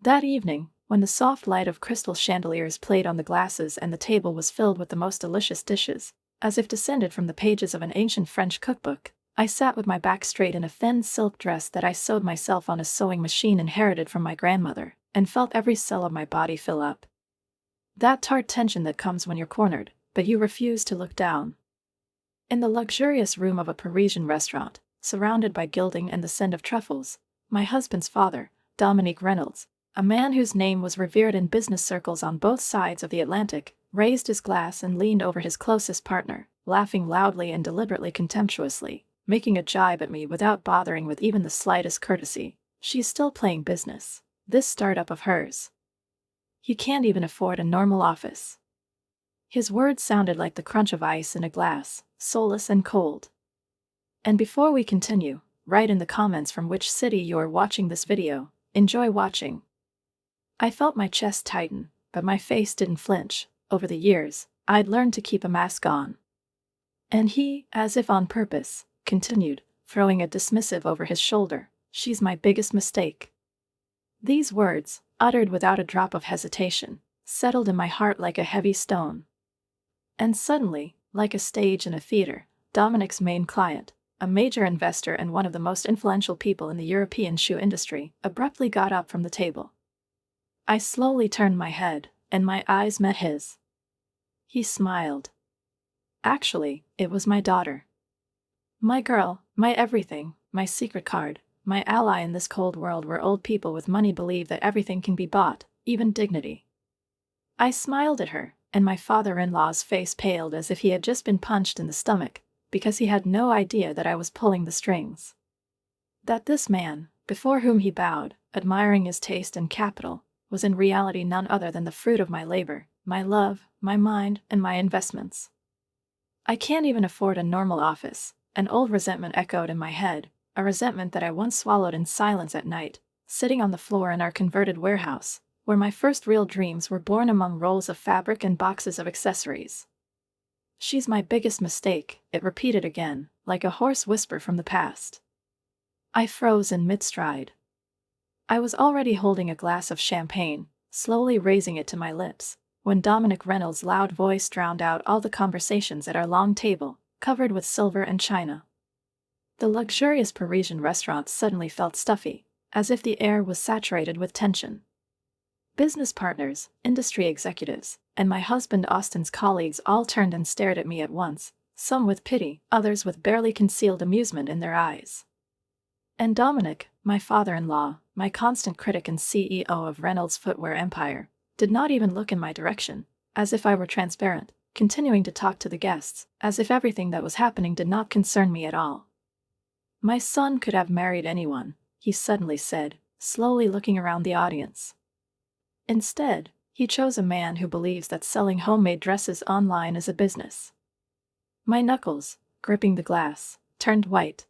That evening, when the soft light of crystal chandeliers played on the glasses and the table was filled with the most delicious dishes, as if descended from the pages of an ancient French cookbook, I sat with my back straight in a thin silk dress that I sewed myself on a sewing machine inherited from my grandmother, and felt every cell of my body fill up. That tart tension that comes when you're cornered, but you refuse to look down. In the luxurious room of a Parisian restaurant, surrounded by gilding and the scent of truffles, my husband's father, Dominique Reynolds, a man whose name was revered in business circles on both sides of the Atlantic, raised his glass and leaned over his closest partner, laughing loudly and deliberately contemptuously, making a jibe at me without bothering with even the slightest courtesy. She's still playing business, this startup of hers. You can't even afford a normal office. His words sounded like the crunch of ice in a glass, soulless and cold. And before we continue, write in the comments from which city you're watching this video. Enjoy watching. I felt my chest tighten, but my face didn't flinch. Over the years, I'd learned to keep a mask on. And he, as if on purpose, continued, throwing a dismissive over his shoulder, "She's my biggest mistake." These words, uttered without a drop of hesitation, settled in my heart like a heavy stone. And suddenly, like a stage in a theater, Dominique's main client, a major investor and one of the most influential people in the European shoe industry, abruptly got up from the table. I slowly turned my head, and my eyes met his. He smiled. Actually, it was my daughter. My girl, my everything, my secret card, my ally in this cold world where old people with money believe that everything can be bought, even dignity. I smiled at her, and my father-in-law's face paled as if he had just been punched in the stomach, because he had no idea that I was pulling the strings. That this man, before whom he bowed, admiring his taste and capital, was in reality none other than the fruit of my labor, my love, my mind, and my investments. I can't even afford a normal office, an old resentment echoed in my head, a resentment that I once swallowed in silence at night, sitting on the floor in our converted warehouse, where my first real dreams were born among rolls of fabric and boxes of accessories. "She's my biggest mistake," it repeated again, like a hoarse whisper from the past. I froze in mid-stride. I was already holding a glass of champagne, slowly raising it to my lips, when Dominique Reynolds' loud voice drowned out all the conversations at our long table, covered with silver and china. The luxurious Parisian restaurant suddenly felt stuffy, as if the air was saturated with tension. Business partners, industry executives, and my husband Austin's colleagues all turned and stared at me at once, some with pity, others with barely concealed amusement in their eyes. And Dominic, my father-in-law, my constant critic and CEO of Reynolds' footwear empire, did not even look in my direction, as if I were transparent, continuing to talk to the guests, as if everything that was happening did not concern me at all. "My son could have married anyone," he suddenly said, slowly looking around the audience. "Instead, he chose a man who believes that selling homemade dresses online is a business." My knuckles, gripping the glass, turned white.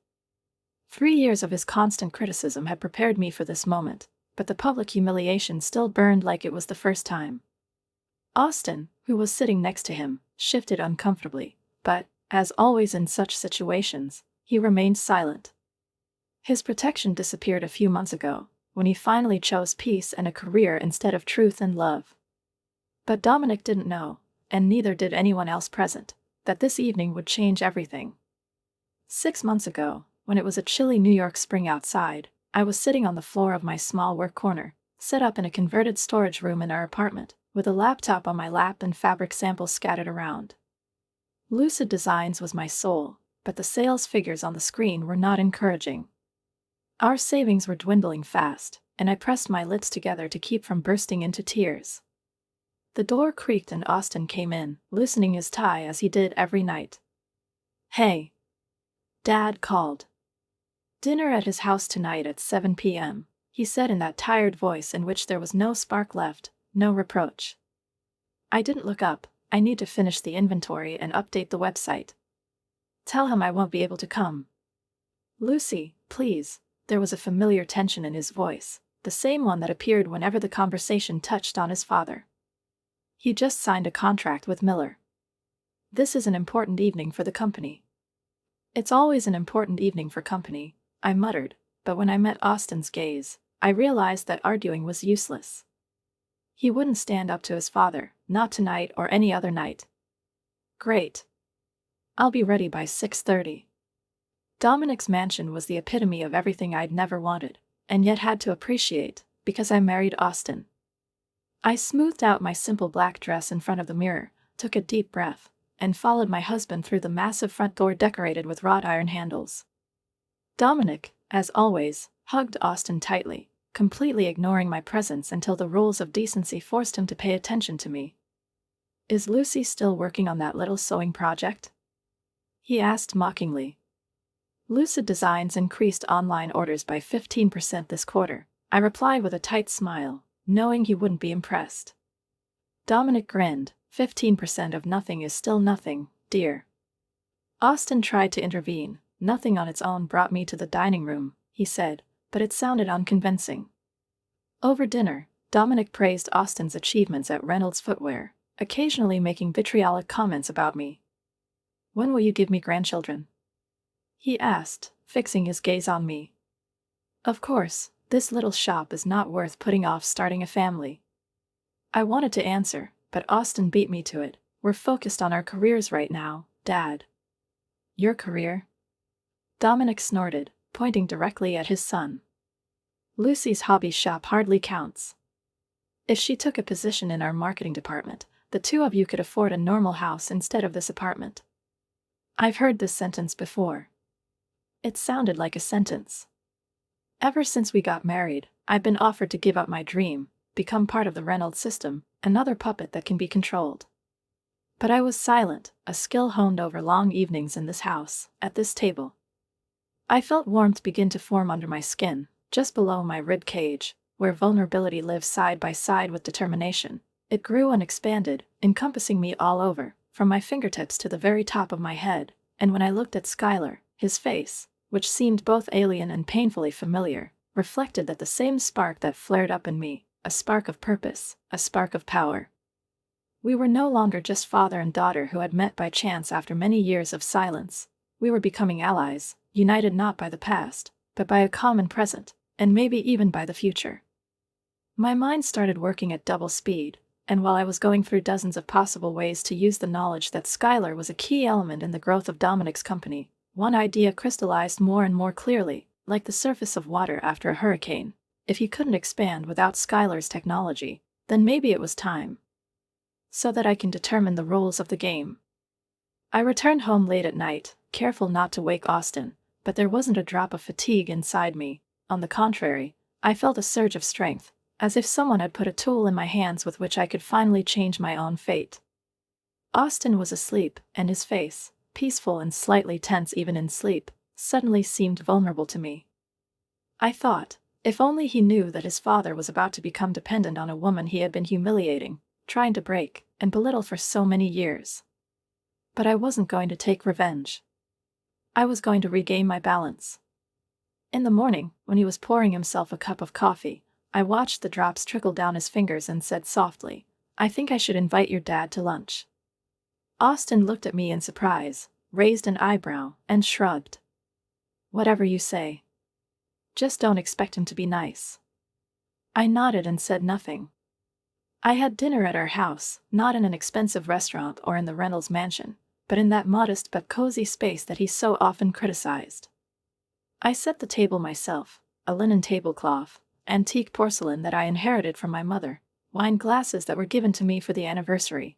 3 years of his constant criticism had prepared me for this moment, but the public humiliation still burned like it was the first time. Austin, who was sitting next to him, shifted uncomfortably, but, as always in such situations, he remained silent. His protection disappeared a few months ago, when he finally chose peace and a career instead of truth and love. But Dominic didn't know, and neither did anyone else present, that this evening would change everything. 6 months ago, when it was a chilly New York spring outside, I was sitting on the floor of my small work corner, set up in a converted storage room in our apartment, with a laptop on my lap and fabric samples scattered around. Lucid Designs was my soul, but the sales figures on the screen were not encouraging. Our savings were dwindling fast, and I pressed my lips together to keep from bursting into tears. The door creaked and Austin came in, loosening his tie as he did every night. "Hey. Dad called. Dinner at his house tonight at 7 p.m., he said in that tired voice in which there was no spark left, no reproach. I didn't look up. I need to finish the inventory and update the website. Tell him I won't be able to come. Lucy, please." There was a familiar tension in his voice, the same one that appeared whenever the conversation touched on his father. He just signed a contract with Miller. "This is an important evening for the company." "It's always an important evening for company," I muttered, but when I met Austin's gaze, I realized that arguing was useless. He wouldn't stand up to his father, not tonight or any other night. Great. I'll be ready by 6:30. Dominic's mansion was the epitome of everything I'd never wanted, and yet had to appreciate, because I married Austin. I smoothed out my simple black dress in front of the mirror, took a deep breath, and followed my husband through the massive front door decorated with wrought iron handles. Dominic, as always, hugged Austin tightly, completely ignoring my presence until the rules of decency forced him to pay attention to me. "Is Lucy still working on that little sewing project?" he asked mockingly. "Lucid Designs increased online orders by 15% this quarter," I replied with a tight smile, knowing he wouldn't be impressed. Dominic grinned. 15% of nothing is still nothing, dear. Austin tried to intervene. "Nothing on its own brought me to the dining room," he said, but it sounded unconvincing. Over dinner, Dominic praised Austin's achievements at Reynolds Footwear, occasionally making vitriolic comments about me. "When will you give me grandchildren?" he asked, fixing his gaze on me. Of course, this little shop is not worth putting off starting a family. I wanted to answer, but Austin beat me to it. "We're focused on our careers right now, Dad." "Your career?" Dominic snorted, pointing directly at his son. "Lucy's hobby shop hardly counts. If she took a position in our marketing department, the two of you could afford a normal house instead of this apartment." I've heard this sentence before. It sounded like a sentence. Ever since we got married, I've been offered to give up my dream, become part of the Reynolds system, another puppet that can be controlled. But I was silent, a skill honed over long evenings in this house, at this table. I felt warmth begin to form under my skin, just below my rib cage, where vulnerability lives side by side with determination. It grew and expanded, encompassing me all over, from my fingertips to the very top of my head, and when I looked at Skylar, his face, which seemed both alien and painfully familiar, reflected that the same spark that flared up in me, a spark of purpose, a spark of power. We were no longer just father and daughter who had met by chance after many years of silence. We were becoming allies, united not by the past, but by a common present, and maybe even by the future. My mind started working at double speed, and while I was going through dozens of possible ways to use the knowledge that Skylar was a key element in the growth of Dominic's company, one idea crystallized more and more clearly, like the surface of water after a hurricane. If he couldn't expand without Skylar's technology, then maybe it was time. So that I can determine the rules of the game. I returned home late at night, careful not to wake Austin, but there wasn't a drop of fatigue inside me. On the contrary, I felt a surge of strength, as if someone had put a tool in my hands with which I could finally change my own fate. Austin was asleep, and his face, peaceful and slightly tense even in sleep, suddenly seemed vulnerable to me. I thought, if only he knew that his father was about to become dependent on a woman he had been humiliating, trying to break, and belittle for so many years. But I wasn't going to take revenge. I was going to regain my balance. In the morning, when he was pouring himself a cup of coffee, I watched the drops trickle down his fingers and said softly, "I think I should invite your dad to lunch." Austin looked at me in surprise, raised an eyebrow, and shrugged. "Whatever you say. Just don't expect him to be nice." I nodded and said nothing. I had dinner at our house, not in an expensive restaurant or in the Reynolds mansion, but in that modest but cozy space that he so often criticized. I set the table myself, a linen tablecloth, antique porcelain that I inherited from my mother, wine glasses that were given to me for the anniversary.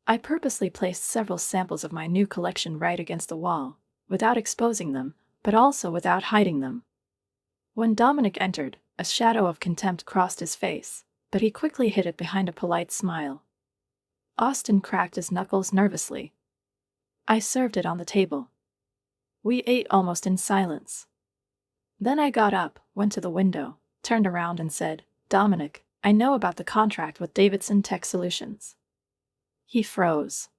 I purposely placed several samples of my new collection right against the wall, without exposing them, but also without hiding them. When Dominic entered, a shadow of contempt crossed his face, but he quickly hid it behind a polite smile. Austin cracked his knuckles nervously. I served it on the table. We ate almost in silence. Then I got up, went to the window, turned around and said, "Dominic, I know about the contract with Davidson Tech Solutions." He froze.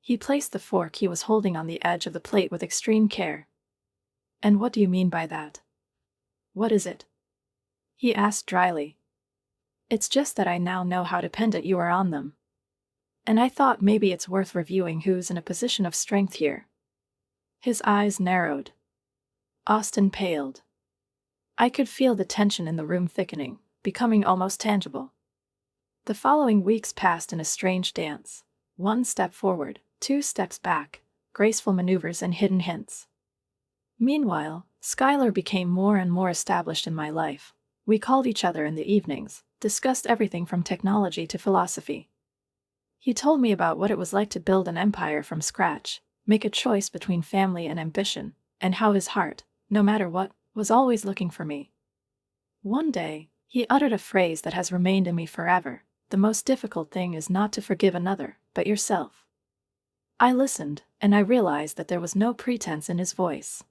He placed the fork he was holding on the edge of the plate with extreme care. "And what do you mean by that?" "What is it?" he asked dryly. "It's just that I now know how dependent you are on them. And I thought maybe it's worth reviewing who's in a position of strength here." His eyes narrowed. Austin paled. I could feel the tension in the room thickening, becoming almost tangible. The following weeks passed in a strange dance. 1 step forward, 2 steps back, graceful maneuvers and hidden hints. Meanwhile, Skylar became more and more established in my life. We called each other in the evenings, discussed everything from technology to philosophy. He told me about what it was like to build an empire from scratch, make a choice between family and ambition, and how his heart, no matter what, was always looking for me. One day, he uttered a phrase that has remained in me forever: the most difficult thing is not to forgive another, but yourself. I listened, and I realized that there was no pretense in his voice.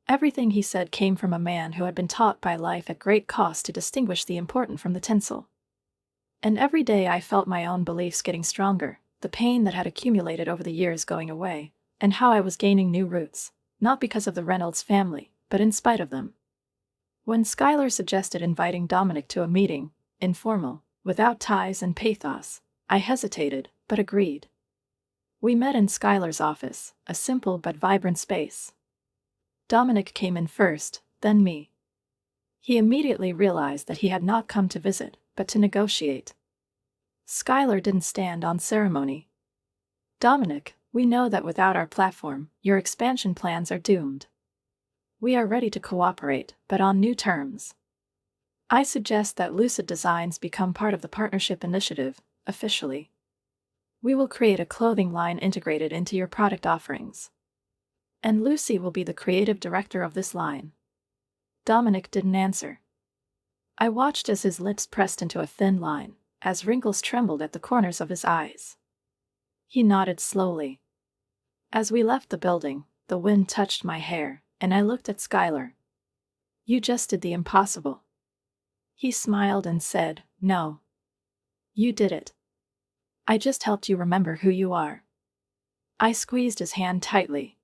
Everything he said came from a man who had been taught by life at great cost to distinguish the important from the tinsel. And every day I felt my own beliefs getting stronger, the pain that had accumulated over the years going away, and how I was gaining new roots, not because of the Reynolds family, but in spite of them. When Skylar suggested inviting Dominic to a meeting, informal, without ties and pathos, I hesitated, but agreed. We met in Skylar's office, a simple but vibrant space. Dominic came in first, then me. He immediately realized that he had not come to visit, but to negotiate. Skylar didn't stand on ceremony. Dominic, we know that without our platform, your expansion plans are doomed. We are ready to cooperate, but on new terms. I suggest that Lucid Designs become part of the partnership initiative, officially. We will create a clothing line integrated into your product offerings. And Lucy will be the creative director of this line. Dominic didn't answer. I watched as his lips pressed into a thin line, as wrinkles trembled at the corners of his eyes. He nodded slowly. As we left the building, the wind touched my hair, and I looked at Skylar. You just did the impossible. He smiled and said, No. You did it. I just helped you remember who you are. I squeezed his hand tightly.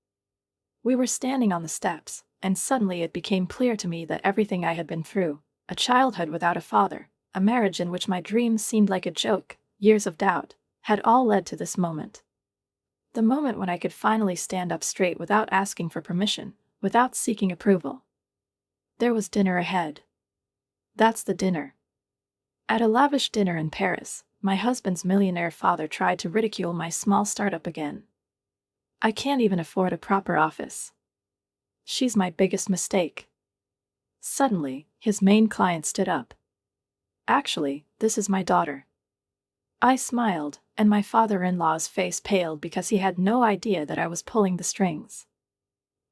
We were standing on the steps, and suddenly it became clear to me that everything I had been through, a childhood without a father, a marriage in which my dreams seemed like a joke, years of doubt, had all led to this moment. The moment when I could finally stand up straight without asking for permission, without seeking approval. There was dinner ahead. That's the dinner. At a lavish dinner in Paris, my husband's millionaire father tried to ridicule my small startup again. I can't even afford a proper office. She's my biggest mistake. Suddenly, his main client stood up. Actually, this is my daughter. I smiled, and my father-in-law's face paled because he had no idea that I was pulling the strings.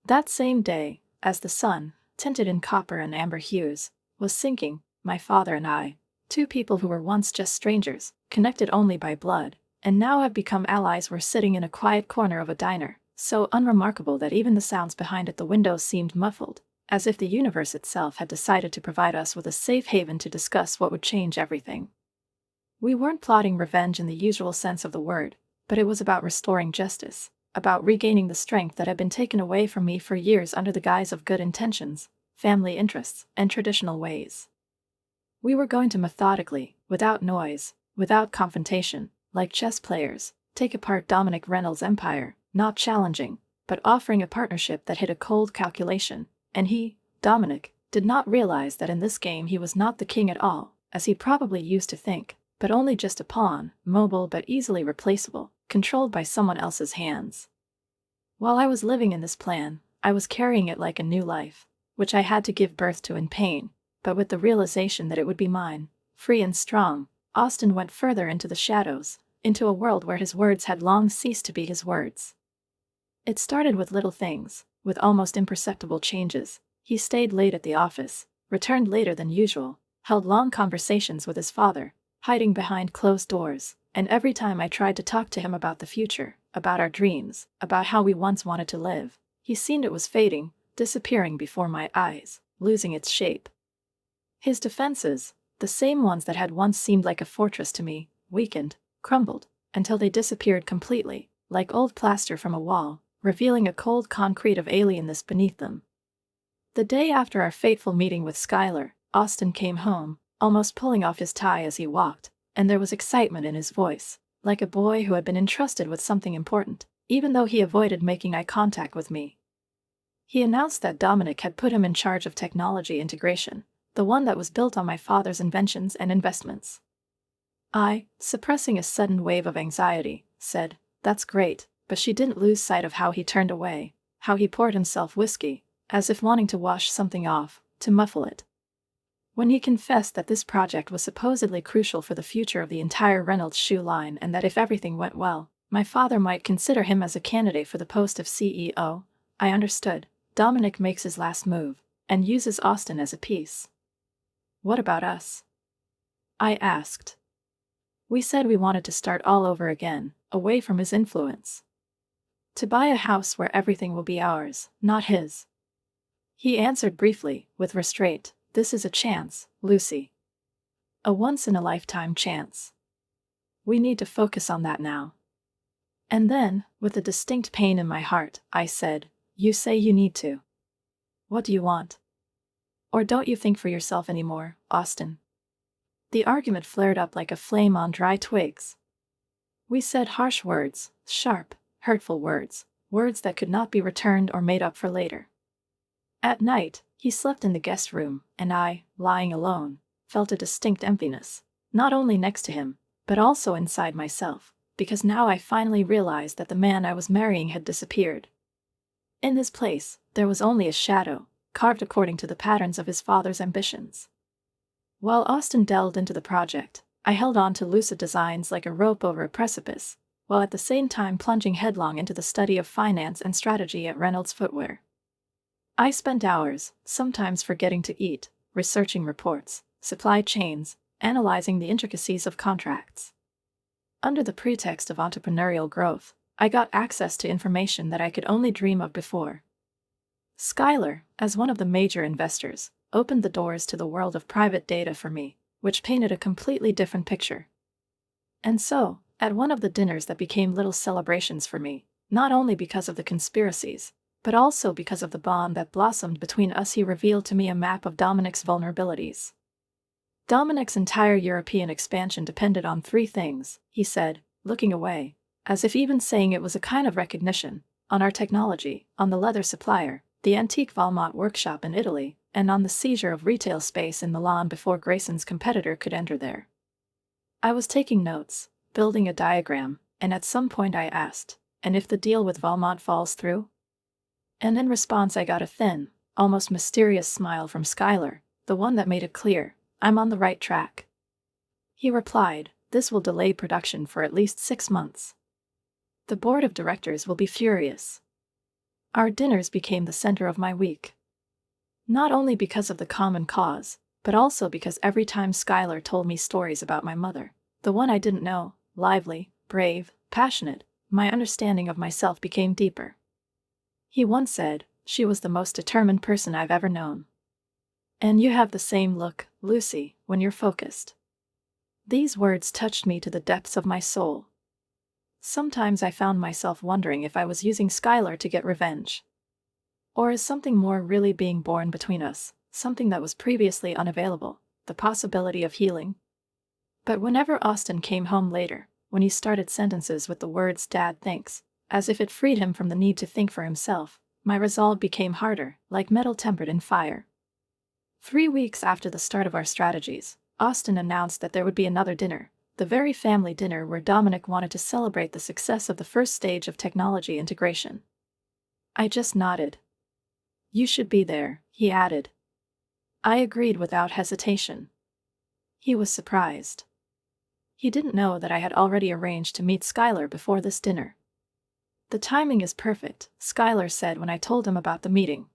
That same day, as the sun, tinted in copper and amber hues, was sinking, my father and I, 2 people who were once just strangers, connected only by blood, and now have become allies, were sitting in a quiet corner of a diner, so unremarkable that even the sounds behind at the windows seemed muffled, as if the universe itself had decided to provide us with a safe haven to discuss what would change everything. We weren't plotting revenge in the usual sense of the word, but it was about restoring justice, about regaining the strength that had been taken away from me for years under the guise of good intentions, family interests, and traditional ways. We were going to methodically, without noise, without confrontation, like chess players, take apart Dominic Reynolds' empire, not challenging, but offering a partnership that hit a cold calculation, and he, Dominic, did not realize that in this game he was not the king at all, as he probably used to think, but only just a pawn, mobile but easily replaceable, controlled by someone else's hands. While I was living in this plan, I was carrying it like a new life, which I had to give birth to in pain, but with the realization that it would be mine, free and strong. Austin went further into the shadows, into a world where his words had long ceased to be his words. It started with little things, with almost imperceptible changes. He stayed late at the office, returned later than usual, held long conversations with his father, hiding behind closed doors, and every time I tried to talk to him about the future, about our dreams, about how we once wanted to live, he seemed it was fading, disappearing before my eyes, losing its shape. His defenses, the same ones that had once seemed like a fortress to me, weakened, crumbled, until they disappeared completely, like old plaster from a wall, revealing a cold concrete of alienness beneath them. The day after our fateful meeting with Skylar, Austin came home, almost pulling off his tie as he walked, and there was excitement in his voice, like a boy who had been entrusted with something important, even though he avoided making eye contact with me. He announced that Dominic had put him in charge of technology integration, the one that was built on my father's inventions and investments. I, suppressing a sudden wave of anxiety, said, "That's great," but she didn't lose sight of how he turned away, how he poured himself whiskey, as if wanting to wash something off, to muffle it. When he confessed that this project was supposedly crucial for the future of the entire Reynolds shoe line and that if everything went well, my father might consider him as a candidate for the post of CEO, I understood. Dominic makes his last move, and uses Austin as a piece. What about us? I asked. We said we wanted to start all over again, away from his influence. To buy a house where everything will be ours, not his. He answered briefly, with restraint, "This is a chance, Lucy. A once-in-a-lifetime chance. We need to focus on that now." And then, with a distinct pain in my heart, I said, "You say you need to. What do you want? Or don't you think for yourself anymore, Austin?" The argument flared up like a flame on dry twigs. We said harsh words, sharp, hurtful words, words that could not be returned or made up for later. At night, he slept in the guest room, and I, lying alone, felt a distinct emptiness, not only next to him, but also inside myself, because now I finally realized that the man I was marrying had disappeared. In his place, there was only a shadow, carved according to the patterns of his father's ambitions. While Austin delved into the project, I held on to lucid designs like a rope over a precipice, while at the same time plunging headlong into the study of finance and strategy at Reynolds Footwear. I spent hours, sometimes forgetting to eat, researching reports, supply chains, analyzing the intricacies of contracts. Under the pretext of entrepreneurial growth, I got access to information that I could only dream of before. Schuyler, as one of the major investors, opened the doors to the world of private data for me, which painted a completely different picture. And so, at one of the dinners that became little celebrations for me, not only because of the conspiracies, but also because of the bond that blossomed between us, he revealed to me a map of Dominic's vulnerabilities. Dominic's entire European expansion depended on three things, he said, looking away, as if even saying it was a kind of recognition: on our technology, on the leather supplier, the antique Valmont workshop in Italy, and on the seizure of retail space in Milan before Grayson's competitor could enter there. I was taking notes, building a diagram, and at some point I asked, "And if the deal with Valmont falls through?" And in response I got a thin, almost mysterious smile from Schuyler, the one that made it clear, "I'm on the right track." He replied, "This will delay production for at least 6 months. The board of directors will be furious." Our dinners became the center of my week. Not only because of the common cause, but also because every time Schuyler told me stories about my mother, the one I didn't know, lively, brave, passionate, my understanding of myself became deeper. He once said, "She was the most determined person I've ever known." And you have the same look, Lucy, when you're focused. These words touched me to the depths of my soul. Sometimes I found myself wondering if I was using Schuyler to get revenge. Or is something more really being born between us, something that was previously unavailable, the possibility of healing? But whenever Austin came home later, when he started sentences with the words "Dad thinks," as if it freed him from the need to think for himself, my resolve became harder, like metal tempered in fire. 3 weeks after the start of our strategies, Austin announced that there would be another dinner, the very family dinner where Dominic wanted to celebrate the success of the first stage of technology integration. I just nodded. "You should be there," he added. I agreed without hesitation. He was surprised. He didn't know that I had already arranged to meet Schuyler before this dinner. "The timing is perfect," Schuyler said when I told him about the meeting.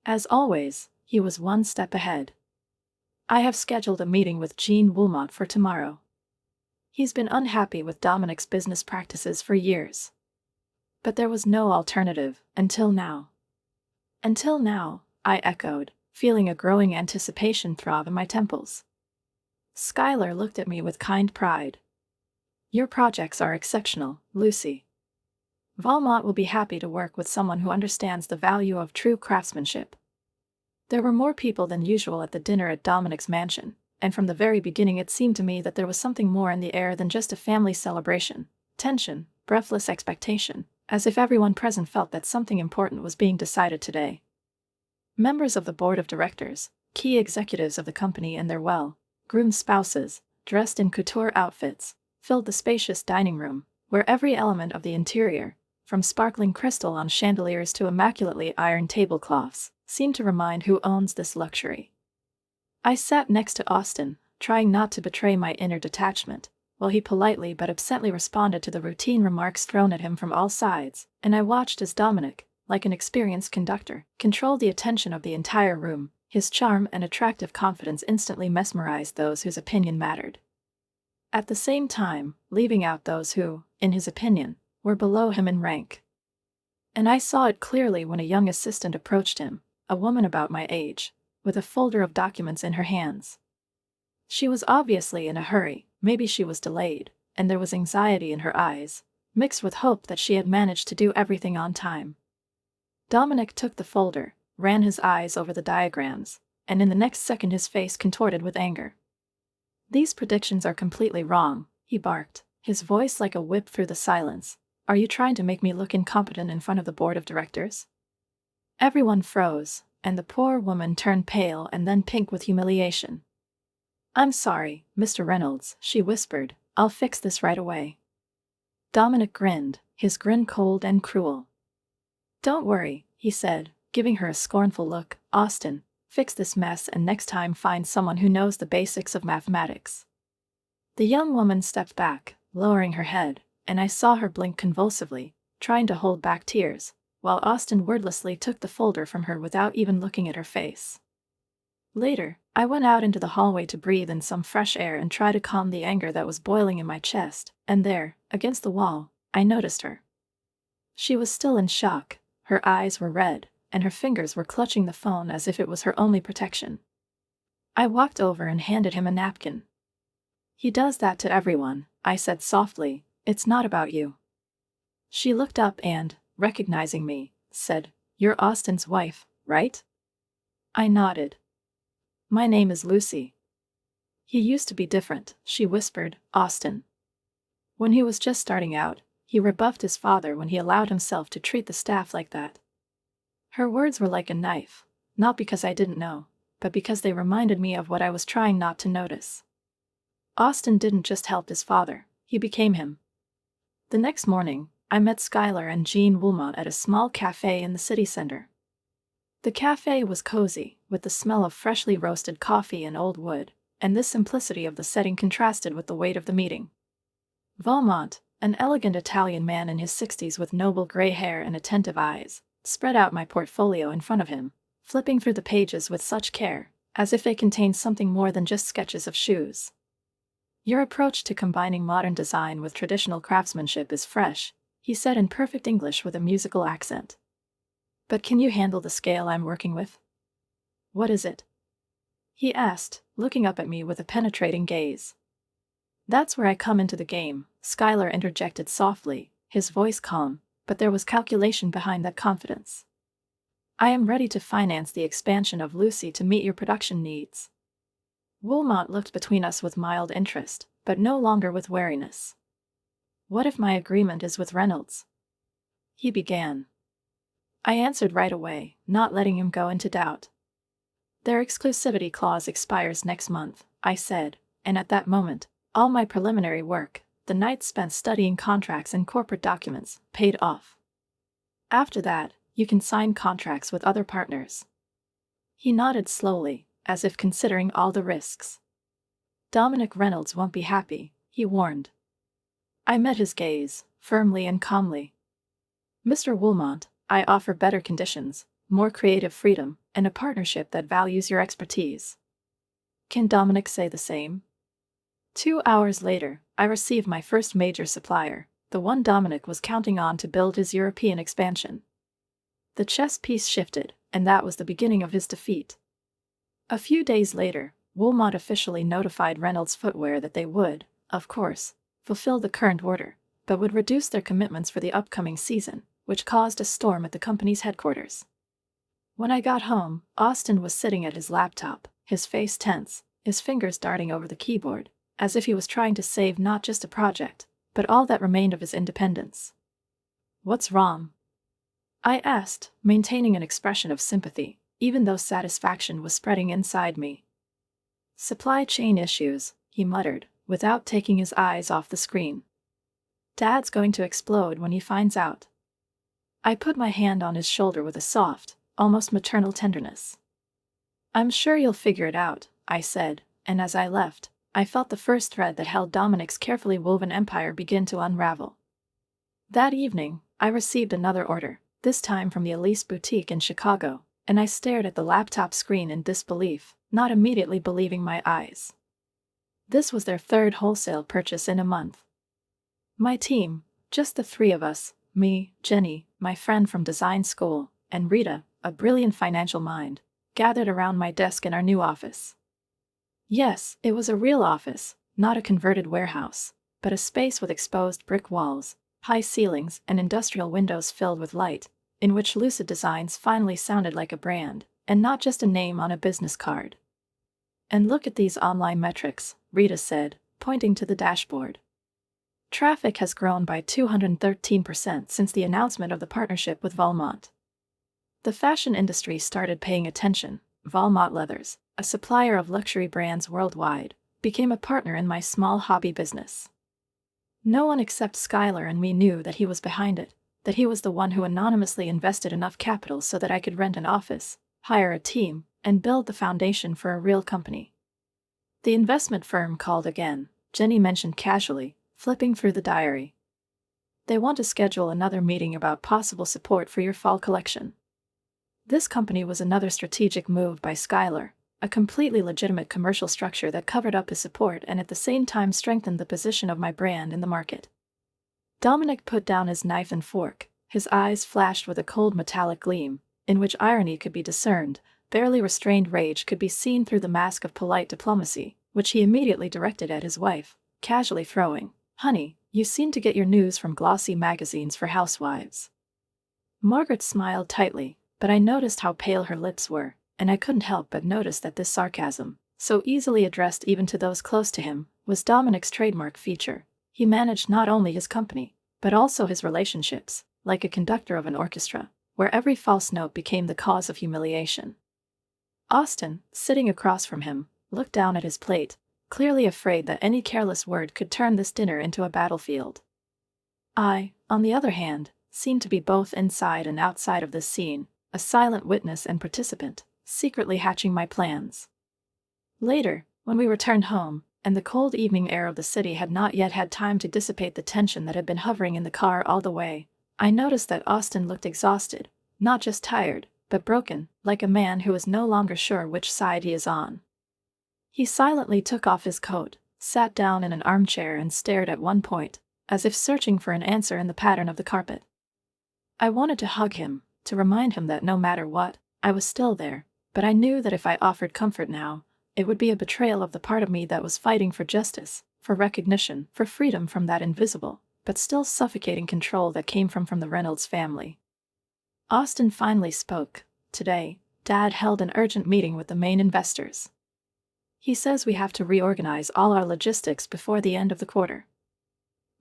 As always, he was one step ahead. "I have scheduled a meeting with Gene Woolmont for tomorrow. He's been unhappy with Dominic's business practices for years. But there was no alternative, until now." "Until now," I echoed, feeling a growing anticipation throb in my temples. Schuyler looked at me with kind pride. "Your projects are exceptional, Lucy. Valmont will be happy to work with someone who understands the value of true craftsmanship." There were more people than usual at the dinner at Dominic's mansion, and from the very beginning it seemed to me that there was something more in the air than just a family celebration: tension, breathless expectation, as if everyone present felt that something important was being decided today. Members of the board of directors, key executives of the company and their well-groomed spouses, dressed in couture outfits, filled the spacious dining room, where every element of the interior, from sparkling crystal on chandeliers to immaculately ironed tablecloths, seemed to remind who owns this luxury. I sat next to Austin, trying not to betray my inner detachment, while he politely but absently responded to the routine remarks thrown at him from all sides, and I watched as Dominic, like an experienced conductor, controlled the attention of the entire room. His charm and attractive confidence instantly mesmerized those whose opinion mattered, at the same time leaving out those who, in his opinion, were below him in rank. And I saw it clearly when a young assistant approached him, a woman about my age, with a folder of documents in her hands. She was obviously in a hurry, maybe she was delayed, and there was anxiety in her eyes, mixed with hope that she had managed to do everything on time. Dominic took the folder, ran his eyes over the diagrams, and in the next second his face contorted with anger. "These predictions are completely wrong," he barked, his voice like a whip through the silence. "Are you trying to make me look incompetent in front of the board of directors?" Everyone froze, and the poor woman turned pale and then pink with humiliation. "I'm sorry, Mr. Reynolds," she whispered. "I'll fix this right away." Dominic grinned, his grin cold and cruel. "Don't worry," he said, giving her a scornful look. "Austin, fix this mess and next time find someone who knows the basics of mathematics." The young woman stepped back, lowering her head, and I saw her blink convulsively, trying to hold back tears, while Austin wordlessly took the folder from her without even looking at her face. Later, I went out into the hallway to breathe in some fresh air and try to calm the anger that was boiling in my chest, and there, against the wall, I noticed her. She was still in shock, her eyes were red, and her fingers were clutching the phone as if it was her only protection. I walked over and handed him a napkin. "He does that to everyone," I said softly. "It's not about you." She looked up and, recognizing me, said, "You're Austin's wife, right?" I nodded. "My name is Lucy." "He used to be different," she whispered. "Austin. When he was just starting out, he rebuffed his father when he allowed himself to treat the staff like that." Her words were like a knife, not because I didn't know, but because they reminded me of what I was trying not to notice. Austin didn't just help his father, he became him. The next morning, I met Skylar and Jean Woolmont at a small cafe in the city center. The cafe was cozy, with the smell of freshly roasted coffee and old wood, and the simplicity of the setting contrasted with the weight of the meeting. Valmont, an elegant Italian man in his 60s with noble gray hair and attentive eyes, spread out my portfolio in front of him, flipping through the pages with such care, as if they contained something more than just sketches of shoes. "Your approach to combining modern design with traditional craftsmanship is fresh," he said in perfect English with a musical accent. "But can you handle the scale I'm working with?" "What is it?" he asked, looking up at me with a penetrating gaze. "That's where I come into the game," Skylar interjected softly, his voice calm, but there was calculation behind that confidence. "I am ready to finance the expansion of Lucy to meet your production needs." Woolmont looked between us with mild interest, but no longer with wariness. "What if my agreement is with Reynolds?" he began. I answered right away, not letting him go into doubt. "Their exclusivity clause expires next month," I said, and at that moment, all my preliminary work, the nights spent studying contracts and corporate documents, paid off. "After that, you can sign contracts with other partners." He nodded slowly, as if considering all the risks. "Dominic Reynolds won't be happy," he warned. I met his gaze, firmly and calmly. "Mr. Woolmont, I offer better conditions, more creative freedom, and a partnership that values your expertise. Can Dominic say the same?" 2 hours later, I received my first major supplier, the one Dominic was counting on to build his European expansion. The chess piece shifted, and that was the beginning of his defeat. A few days later, Woolmont officially notified Reynolds Footwear that they would, of course, fulfill the current order, but would reduce their commitments for the upcoming season, which caused a storm at the company's headquarters. When I got home, Austin was sitting at his laptop, his face tense, his fingers darting over the keyboard, as if he was trying to save not just a project, but all that remained of his independence. What's wrong? I asked, maintaining an expression of sympathy, even though satisfaction was spreading inside me. Supply chain issues, he muttered, without taking his eyes off the screen. Dad's going to explode when he finds out. I put my hand on his shoulder with a soft, almost maternal tenderness. I'm sure you'll figure it out, I said, and as I left, I felt the first thread that held Dominic's carefully woven empire begin to unravel. That evening, I received another order, this time from the Elise Boutique in Chicago, and I stared at the laptop screen in disbelief, not immediately believing my eyes. This was their third wholesale purchase in a month. My team, just the three of us, me, Jenny, my friend from design school, and Rita, a brilliant financial mind, gathered around my desk in our new office. Yes, it was a real office, not a converted warehouse, but a space with exposed brick walls, high ceilings, and industrial windows filled with light, in which Lucid Designs finally sounded like a brand, and not just a name on a business card. And look at these online metrics, Rita said, pointing to the dashboard. Traffic has grown by 213% since the announcement of the partnership with Valmont. The fashion industry started paying attention. Valmont Leathers, a supplier of luxury brands worldwide, became a partner in my small hobby business. No one except Skylar and me knew that he was behind it, that he was the one who anonymously invested enough capital so that I could rent an office, hire a team, and build the foundation for a real company. The investment firm called again, Jenny mentioned casually, flipping through the diary. They want to schedule another meeting about possible support for your fall collection. This company was another strategic move by Skylar, a completely legitimate commercial structure that covered up his support and at the same time strengthened the position of my brand in the market. Dominic put down his knife and fork, his eyes flashed with a cold metallic gleam, in which irony could be discerned, barely restrained rage could be seen through the mask of polite diplomacy, which he immediately directed at his wife, casually throwing, "Honey, you seem to get your news from glossy magazines for housewives." Margaret smiled tightly, but I noticed how pale her lips were, and I couldn't help but notice that this sarcasm, so easily addressed even to those close to him, was Dominic's trademark feature. He managed not only his company, but also his relationships, like a conductor of an orchestra, where every false note became the cause of humiliation. Austin, sitting across from him, looked down at his plate, clearly afraid that any careless word could turn this dinner into a battlefield. I, on the other hand, seemed to be both inside and outside of this scene, a silent witness and participant, secretly hatching my plans. Later, when we returned home, and the cold evening air of the city had not yet had time to dissipate the tension that had been hovering in the car all the way, I noticed that Austin looked exhausted, not just tired, but broken, like a man who is no longer sure which side he is on. He silently took off his coat, sat down in an armchair and stared at one point, as if searching for an answer in the pattern of the carpet. I wanted to hug him, to remind him that no matter what, I was still there, but I knew that if I offered comfort now, it would be a betrayal of the part of me that was fighting for justice, for recognition, for freedom from that invisible, but still suffocating control that came from the Reynolds family. Austin finally spoke. Today, Dad held an urgent meeting with the main investors. He says we have to reorganize all our logistics before the end of the quarter.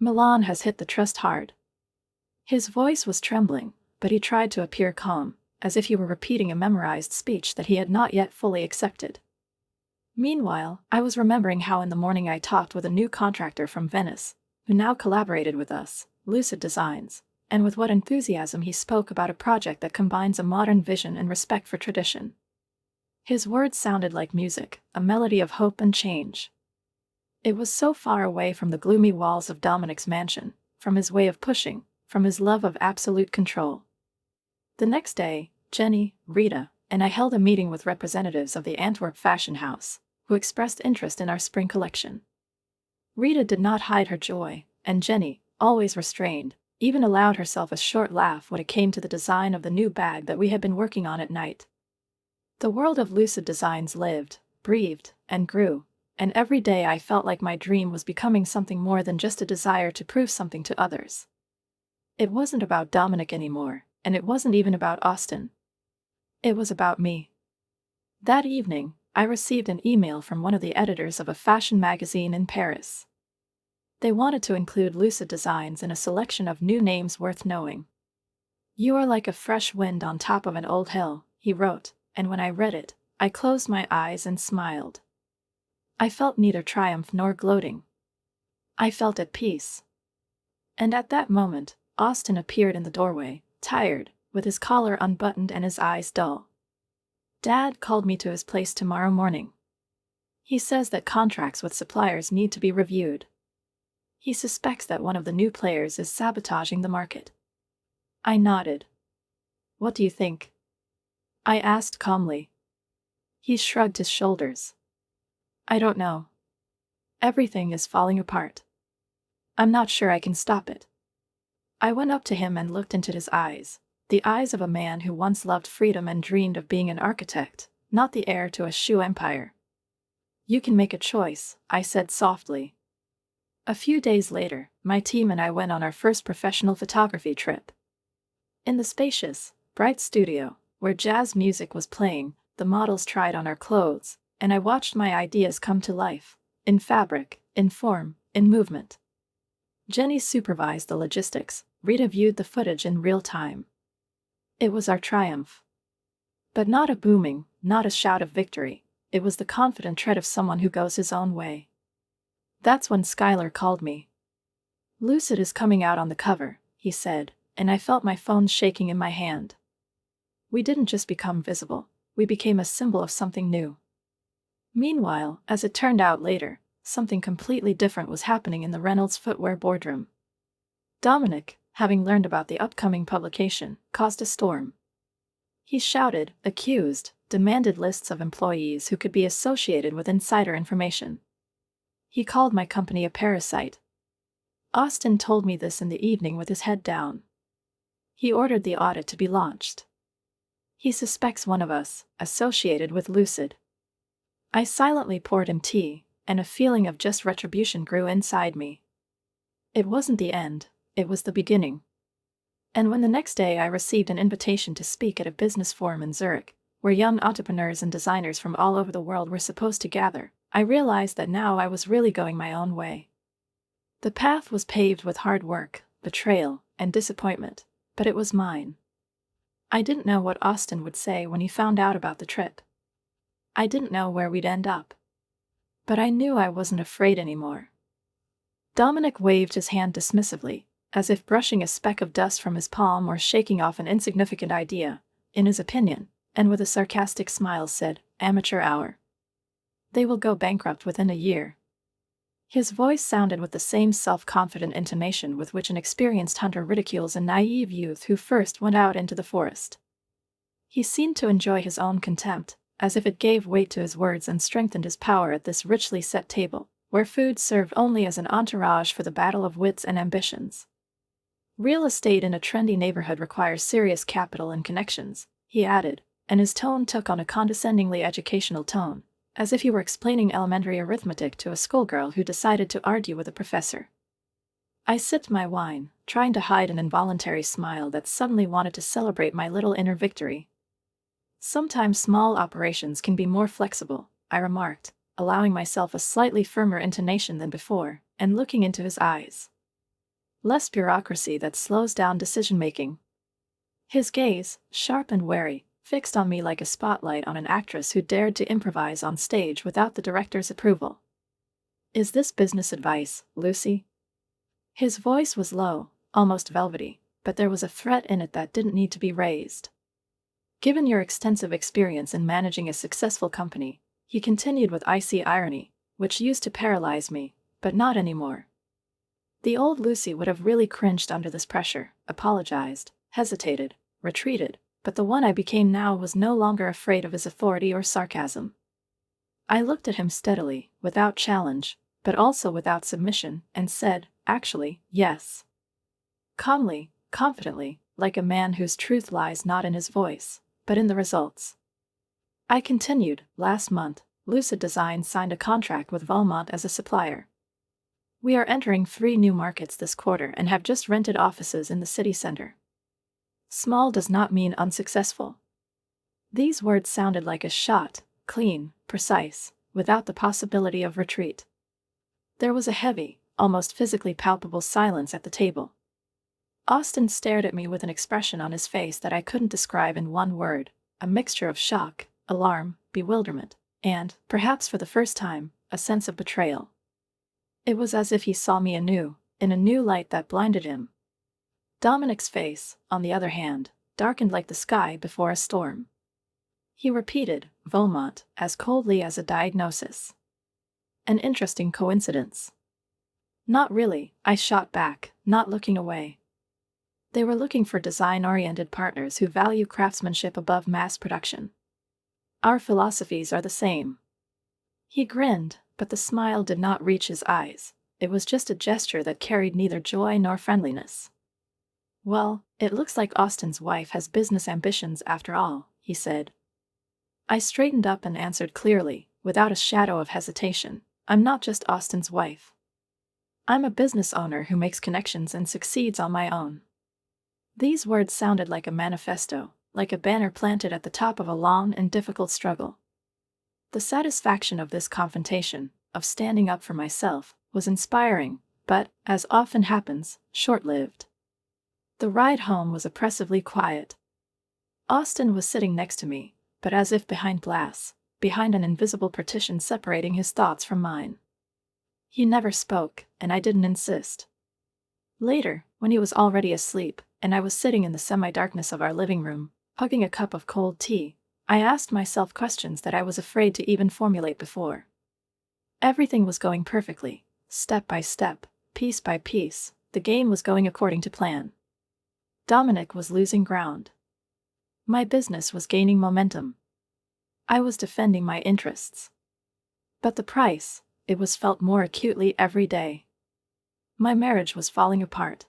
Milan has hit the trust hard. His voice was trembling, but he tried to appear calm, as if he were repeating a memorized speech that he had not yet fully accepted. Meanwhile, I was remembering how in the morning I talked with a new contractor from Venice, who now collaborated with us, Lucid Designs, and with what enthusiasm he spoke about a project that combines a modern vision and respect for tradition. His words sounded like music, a melody of hope and change. It was so far away from the gloomy walls of Dominic's mansion, from his way of pushing, from his love of absolute control. The next day, Jenny, Rita, and I held a meeting with representatives of the Antwerp fashion house, who expressed interest in our spring collection. Rita did not hide her joy, and Jenny, always restrained, even allowed herself a short laugh when it came to the design of the new bag that we had been working on at night. The world of Lucid Designs lived, breathed, and grew, and every day I felt like my dream was becoming something more than just a desire to prove something to others. It wasn't about Dominic anymore, and it wasn't even about Austin. It was about me. That evening, I received an email from one of the editors of a fashion magazine in Paris. They wanted to include Lucid designs in a selection of new names worth knowing. "You are like a fresh wind on top of an old hill," he wrote, and when I read it, I closed my eyes and smiled. I felt neither triumph nor gloating. I felt at peace. And at that moment, Austin appeared in the doorway, tired, with his collar unbuttoned and his eyes dull. "Dad called me to his place tomorrow morning. He says that contracts with suppliers need to be reviewed. He suspects that one of the new players is sabotaging the market." I nodded. "What do you think?" I asked calmly. He shrugged his shoulders. "I don't know. Everything is falling apart. I'm not sure I can stop it." I went up to him and looked into his eyes, the eyes of a man who once loved freedom and dreamed of being an architect, not the heir to a shoe empire. "You can make a choice," I said softly. A few days later, my team and I went on our first professional photography trip. In the spacious, bright studio, where jazz music was playing, the models tried on our clothes, and I watched my ideas come to life, in fabric, in form, in movement. Jenny supervised the logistics, Rita viewed the footage in real time. It was our triumph. But not a booming, not a shout of victory, it was the confident tread of someone who goes his own way. That's when Skylar called me. "Lucid is coming out on the cover," he said, and I felt my phone shaking in my hand. We didn't just become visible, we became a symbol of something new. Meanwhile, as it turned out later, something completely different was happening in the Reynolds footwear boardroom. Dominic, having learned about the upcoming publication, caused a storm. He shouted, accused, demanded lists of employees who could be associated with insider information. He called my company a parasite. Austin told me this in the evening with his head down. He ordered the audit to be launched. He suspects one of us, associated with Lucid. I silently poured him tea, and a feeling of just retribution grew inside me. It wasn't the end, it was the beginning. And when the next day I received an invitation to speak at a business forum in Zurich, where young entrepreneurs and designers from all over the world were supposed to gather, I realized that now I was really going my own way. The path was paved with hard work, betrayal, and disappointment, but it was mine. I didn't know what Austin would say when he found out about the trip. I didn't know where we'd end up. But I knew I wasn't afraid anymore. Dominic waved his hand dismissively, as if brushing a speck of dust from his palm or shaking off an insignificant idea, in his opinion, and with a sarcastic smile said, "Amateur hour. They will go bankrupt within a year." His voice sounded with the same self-confident intonation with which an experienced hunter ridicules a naive youth who first went out into the forest. He seemed to enjoy his own contempt, as if it gave weight to his words and strengthened his power at this richly set table, where food served only as an entourage for the battle of wits and ambitions. "Real estate in a trendy neighborhood requires serious capital and connections," he added, and his tone took on a condescendingly educational tone, as if he were explaining elementary arithmetic to a schoolgirl who decided to argue with a professor. I sipped my wine, trying to hide an involuntary smile that suddenly wanted to celebrate my little inner victory. "Sometimes small operations can be more flexible," I remarked, allowing myself a slightly firmer intonation than before, and looking into his eyes. "Less bureaucracy that slows down decision-making." His gaze, sharp and wary, fixed on me like a spotlight on an actress who dared to improvise on stage without the director's approval. "Is this business advice, Lucy?" His voice was low, almost velvety, but there was a threat in it that didn't need to be raised. "Given your extensive experience in managing a successful company," he continued with icy irony, which used to paralyze me, but not anymore. The old Lucy would have really cringed under this pressure, apologized, hesitated, retreated, but the one I became now was no longer afraid of his authority or sarcasm. I looked at him steadily, without challenge, but also without submission, and said, "Actually, yes." Calmly, confidently, like a man whose truth lies not in his voice, but in the results. I continued, "Last month, Lucid Design signed a contract with Valmont as a supplier. We are entering 3 new markets this quarter and have just rented offices in the city center. Small does not mean unsuccessful." These words sounded like a shot, clean, precise, without the possibility of retreat. There was a heavy, almost physically palpable silence at the table. Austin stared at me with an expression on his face that I couldn't describe in one word, a mixture of shock, alarm, bewilderment, and, perhaps for the first time, a sense of betrayal. It was as if he saw me anew, in a new light that blinded him. Dominic's face, on the other hand, darkened like the sky before a storm. He repeated, "Beaumont," as coldly as a diagnosis. An interesting coincidence. Not really, I shot back, not looking away. They were looking for design-oriented partners who value craftsmanship above mass production. Our philosophies are the same. He grinned, but the smile did not reach his eyes. It was just a gesture that carried neither joy nor friendliness. "Well, it looks like Austin's wife has business ambitions after all," he said. I straightened up and answered clearly, without a shadow of hesitation, "I'm not just Austin's wife. I'm a business owner who makes connections and succeeds on my own." These words sounded like a manifesto, like a banner planted at the top of a long and difficult struggle. The satisfaction of this confrontation, of standing up for myself, was inspiring, but, as often happens, short-lived. The ride home was oppressively quiet. Austin was sitting next to me, but as if behind glass, behind an invisible partition separating his thoughts from mine. He never spoke, and I didn't insist. Later, when he was already asleep, and I was sitting in the semi-darkness of our living room, hugging a cup of cold tea, I asked myself questions that I was afraid to even formulate before. Everything was going perfectly, step by step, piece by piece, the game was going according to plan. Dominic was losing ground. My business was gaining momentum. I was defending my interests. But the price, it was felt more acutely every day. My marriage was falling apart.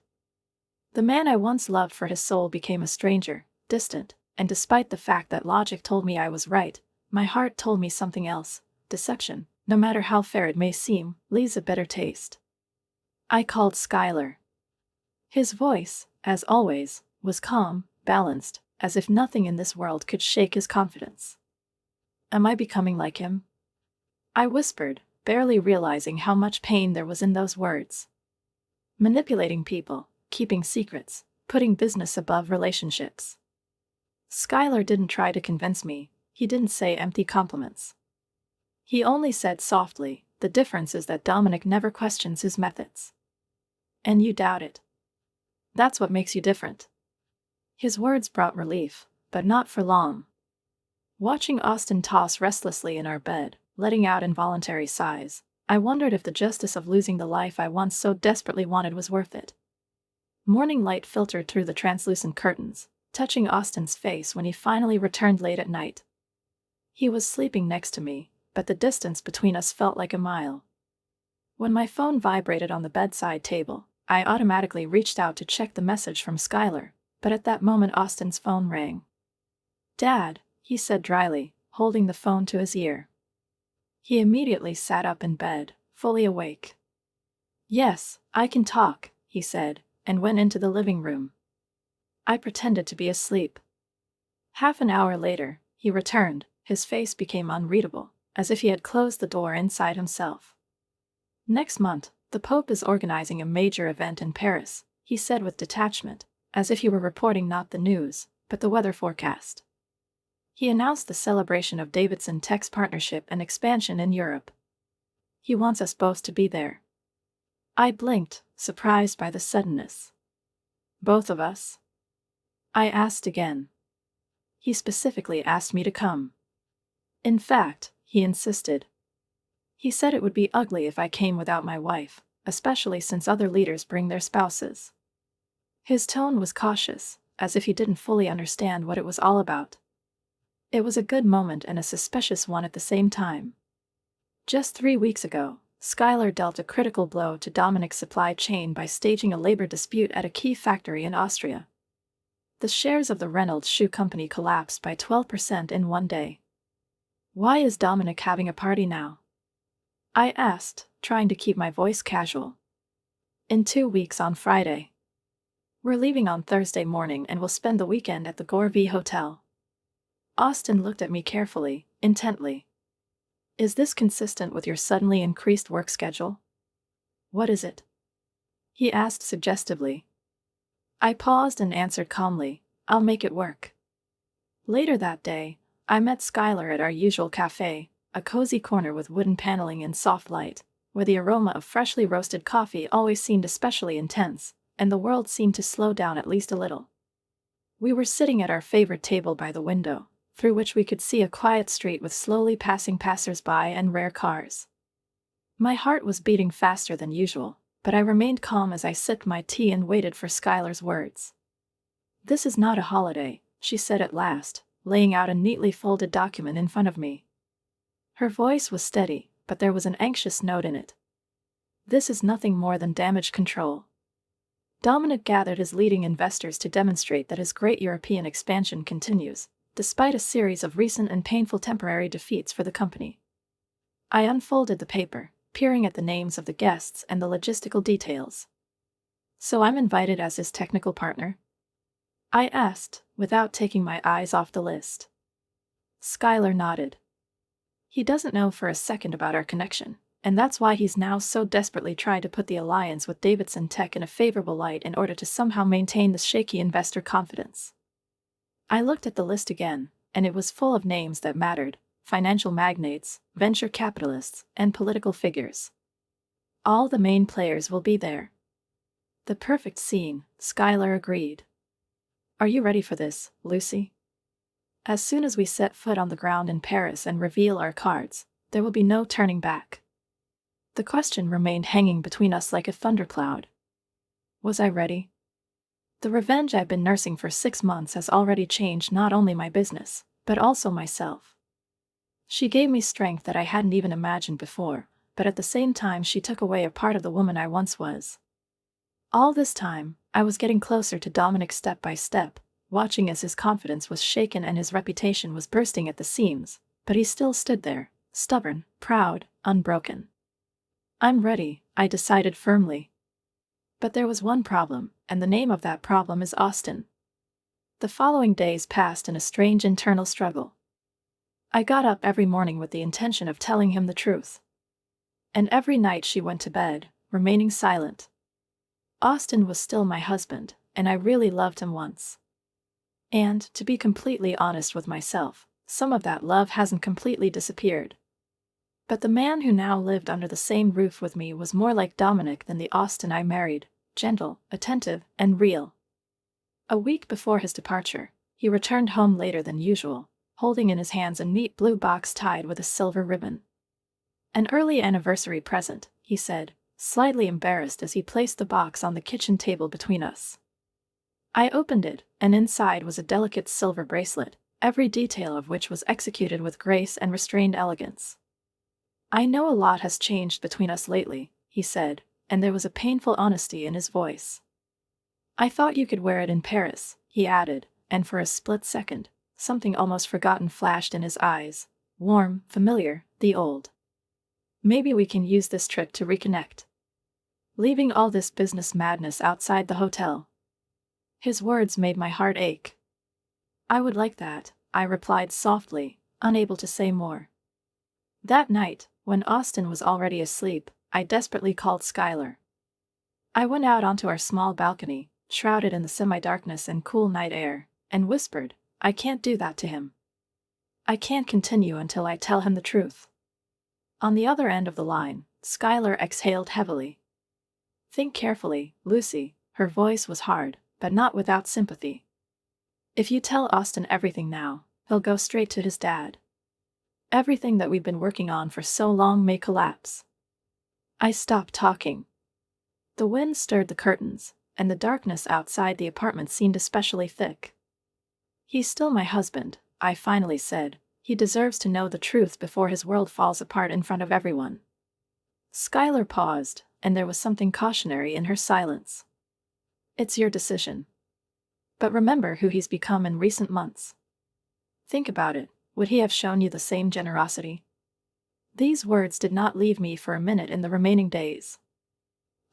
The man I once loved for his soul became a stranger, distant, and despite the fact that logic told me I was right, my heart told me something else. Deception, no matter how fair it may seem, leaves a bitter taste. I called Skylar. His voice, as always, was calm, balanced, as if nothing in this world could shake his confidence. "Am I becoming like him?" I whispered, barely realizing how much pain there was in those words. Manipulating people, keeping secrets, putting business above relationships. Skylar didn't try to convince me, he didn't say empty compliments. He only said softly, "The difference is that Dominic never questions his methods. And you doubt it. That's what makes you different." His words brought relief, but not for long. Watching Austin toss restlessly in our bed, letting out involuntary sighs, I wondered if the justice of losing the life I once so desperately wanted was worth it. Morning light filtered through the translucent curtains, touching Austin's face when he finally returned late at night. He was sleeping next to me, but the distance between us felt like a mile. When my phone vibrated on the bedside table, I automatically reached out to check the message from Skylar, but at that moment Austin's phone rang. "Dad," he said dryly, holding the phone to his ear. He immediately sat up in bed, fully awake. "Yes, I can talk," he said, and went into the living room. I pretended to be asleep. Half an hour later, he returned. His face became unreadable, as if he had closed the door inside himself. "Next month, the Pope is organizing a major event in Paris," he said with detachment, as if he were reporting not the news, but the weather forecast. He announced the celebration of Davidson Tech's partnership and expansion in Europe. He wants us both to be there. I blinked, surprised by the suddenness. "Both of us?" I asked again. He specifically asked me to come. In fact, he insisted. He said it would be ugly if I came without my wife, especially since other leaders bring their spouses. His tone was cautious, as if he didn't fully understand what it was all about. It was a good moment and a suspicious one at the same time. Just 3 weeks ago, Skylar dealt a critical blow to Dominic's supply chain by staging a labor dispute at a key factory in Austria. The shares of the Reynolds Shoe Company collapsed by 12% in one day. "Why is Dominic having a party now?" I asked, trying to keep my voice casual. "In 2 weeks on Friday. We're leaving on Thursday morning and we'll spend the weekend at the Gorvie Hotel." Austin looked at me carefully, intently. "Is this consistent with your suddenly increased work schedule?" "What is it?" he asked suggestively. I paused and answered calmly, "I'll make it work." Later that day, I met Skylar at our usual cafe, a cozy corner with wooden paneling and soft light, where the aroma of freshly roasted coffee always seemed especially intense, and the world seemed to slow down at least a little. We were sitting at our favorite table by the window, through which we could see a quiet street with slowly passing passers-by and rare cars. My heart was beating faster than usual, but I remained calm as I sipped my tea and waited for Skylar's words. "This is not a holiday," she said at last, laying out a neatly folded document in front of me. Her voice was steady, but there was an anxious note in it. "This is nothing more than damage control." Dominic gathered his leading investors to demonstrate that his great European expansion continues, despite a series of recent and painful temporary defeats for the company. I unfolded the paper, peering at the names of the guests and the logistical details. "So I'm invited as his technical partner?" I asked, without taking my eyes off the list. Skylar nodded. "He doesn't know for a second about our connection, and that's why he's now so desperately trying to put the alliance with Davidson Tech in a favorable light in order to somehow maintain the shaky investor confidence." I looked at the list again, and it was full of names that mattered: financial magnates, venture capitalists, and political figures. "All the main players will be there." "The perfect scene," Skylar agreed. "Are you ready for this, Lucy? As soon as we set foot on the ground in Paris and reveal our cards, there will be no turning back." The question remained hanging between us like a thundercloud. Was I ready? The revenge I've been nursing for 6 months has already changed not only my business, but also myself. She gave me strength that I hadn't even imagined before, but at the same time she took away a part of the woman I once was. All this time, I was getting closer to Dominic step by step, watching as his confidence was shaken and his reputation was bursting at the seams, but he still stood there, stubborn, proud, unbroken. "I'm ready," I decided firmly. But there was one problem, and the name of that problem is Austin. The following days passed in a strange internal struggle. I got up every morning with the intention of telling him the truth. And every night she went to bed, remaining silent. Austin was still my husband, and I really loved him once. And, to be completely honest with myself, some of that love hasn't completely disappeared. But the man who now lived under the same roof with me was more like Dominic than the Austin I married: gentle, attentive, and real. A week before his departure, he returned home later than usual, holding in his hands a neat blue box tied with a silver ribbon. "An early anniversary present," he said, slightly embarrassed as he placed the box on the kitchen table between us. I opened it, and inside was a delicate silver bracelet, every detail of which was executed with grace and restrained elegance. "I know a lot has changed between us lately," he said, and there was a painful honesty in his voice. "I thought you could wear it in Paris," he added, and for a split second, something almost forgotten flashed in his eyes: warm, familiar, the old. "Maybe we can use this trip to reconnect. Leaving all this business madness outside the hotel." His words made my heart ache. "I would like that," I replied softly, unable to say more. That night, when Austin was already asleep, I desperately called Skylar. I went out onto our small balcony, shrouded in the semi-darkness and cool night air, and whispered, "I can't do that to him. I can't continue until I tell him the truth." On the other end of the line, Skylar exhaled heavily. "Think carefully, Lucy." Her voice was hard, but not without sympathy. "If you tell Austin everything now, he'll go straight to his dad. Everything that we've been working on for so long may collapse." I stopped talking. The wind stirred the curtains, and the darkness outside the apartment seemed especially thick. "He's still my husband," I finally said. "He deserves to know the truth before his world falls apart in front of everyone." Skylar paused, and there was something cautionary in her silence. "It's your decision. But remember who he's become in recent months. Think about it. Would he have shown you the same generosity?" These words did not leave me for a minute in the remaining days.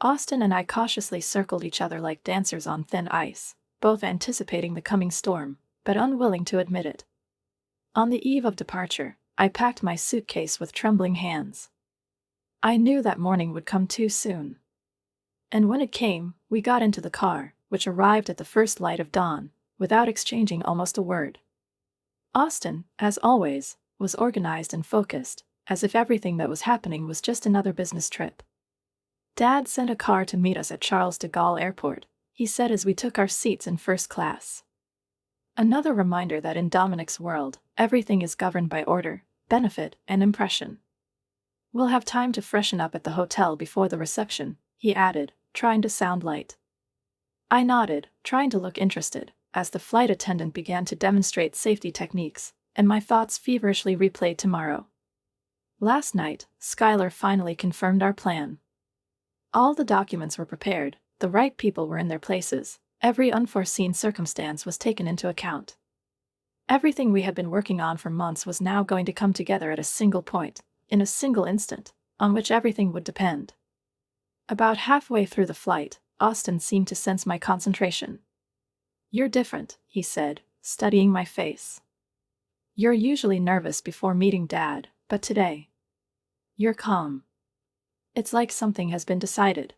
Austin and I cautiously circled each other like dancers on thin ice, both anticipating the coming storm, but unwilling to admit it. On the eve of departure, I packed my suitcase with trembling hands. I knew that morning would come too soon. And when it came, we got into the car, which arrived at the first light of dawn, without exchanging almost a word. Austin, as always, was organized and focused, as if everything that was happening was just another business trip. Dad sent a car to meet us at Charles de Gaulle Airport, he said as we took our seats in first class. Another reminder that in Dominic's world, everything is governed by order, benefit, and impression. We'll have time to freshen up at the hotel before the reception, he added, trying to sound light. I nodded, trying to look interested, as the flight attendant began to demonstrate safety techniques, and my thoughts feverishly replayed tomorrow. Last night, Skylar finally confirmed our plan. All the documents were prepared, the right people were in their places, every unforeseen circumstance was taken into account. Everything we had been working on for months was now going to come together at a single point, in a single instant, on which everything would depend. About halfway through the flight, Austin seemed to sense my concentration. You're different, he said, studying my face. You're usually nervous before meeting Dad, but today, you're calm. It's like something has been decided.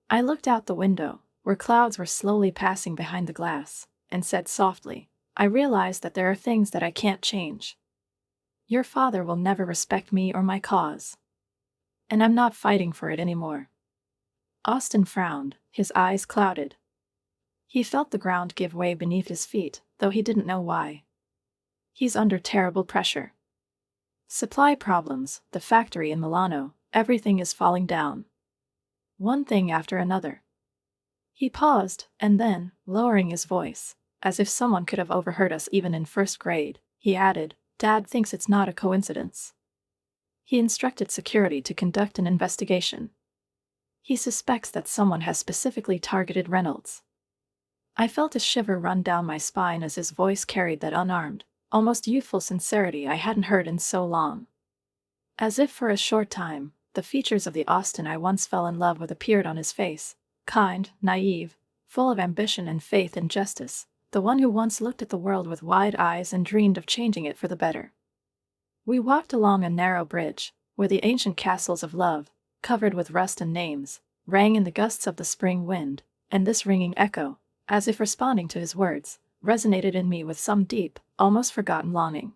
I looked out the window, where clouds were slowly passing behind the glass, and said softly, I realize that there are things that I can't change. Your father will never respect me or my cause. And I'm not fighting for it anymore. Austin frowned, his eyes clouded. He felt the ground give way beneath his feet, though he didn't know why. He's under terrible pressure. Supply problems, the factory in Milano, everything is falling down. One thing after another. He paused, and then, lowering his voice, as if someone could have overheard us even in first grade, he added, Dad thinks it's not a coincidence. He instructed security to conduct an investigation. He suspects that someone has specifically targeted Reynolds. I felt a shiver run down my spine as his voice carried that unarmed, almost youthful sincerity I hadn't heard in so long. As if for a short time, the features of the Austin I once fell in love with appeared on his face, kind, naive, full of ambition and faith in justice, the one who once looked at the world with wide eyes and dreamed of changing it for the better. We walked along a narrow bridge, where the ancient castles of love, covered with rust and names, rang in the gusts of the spring wind, and this ringing echo, as if responding to his words, resonated in me with some deep, almost forgotten longing.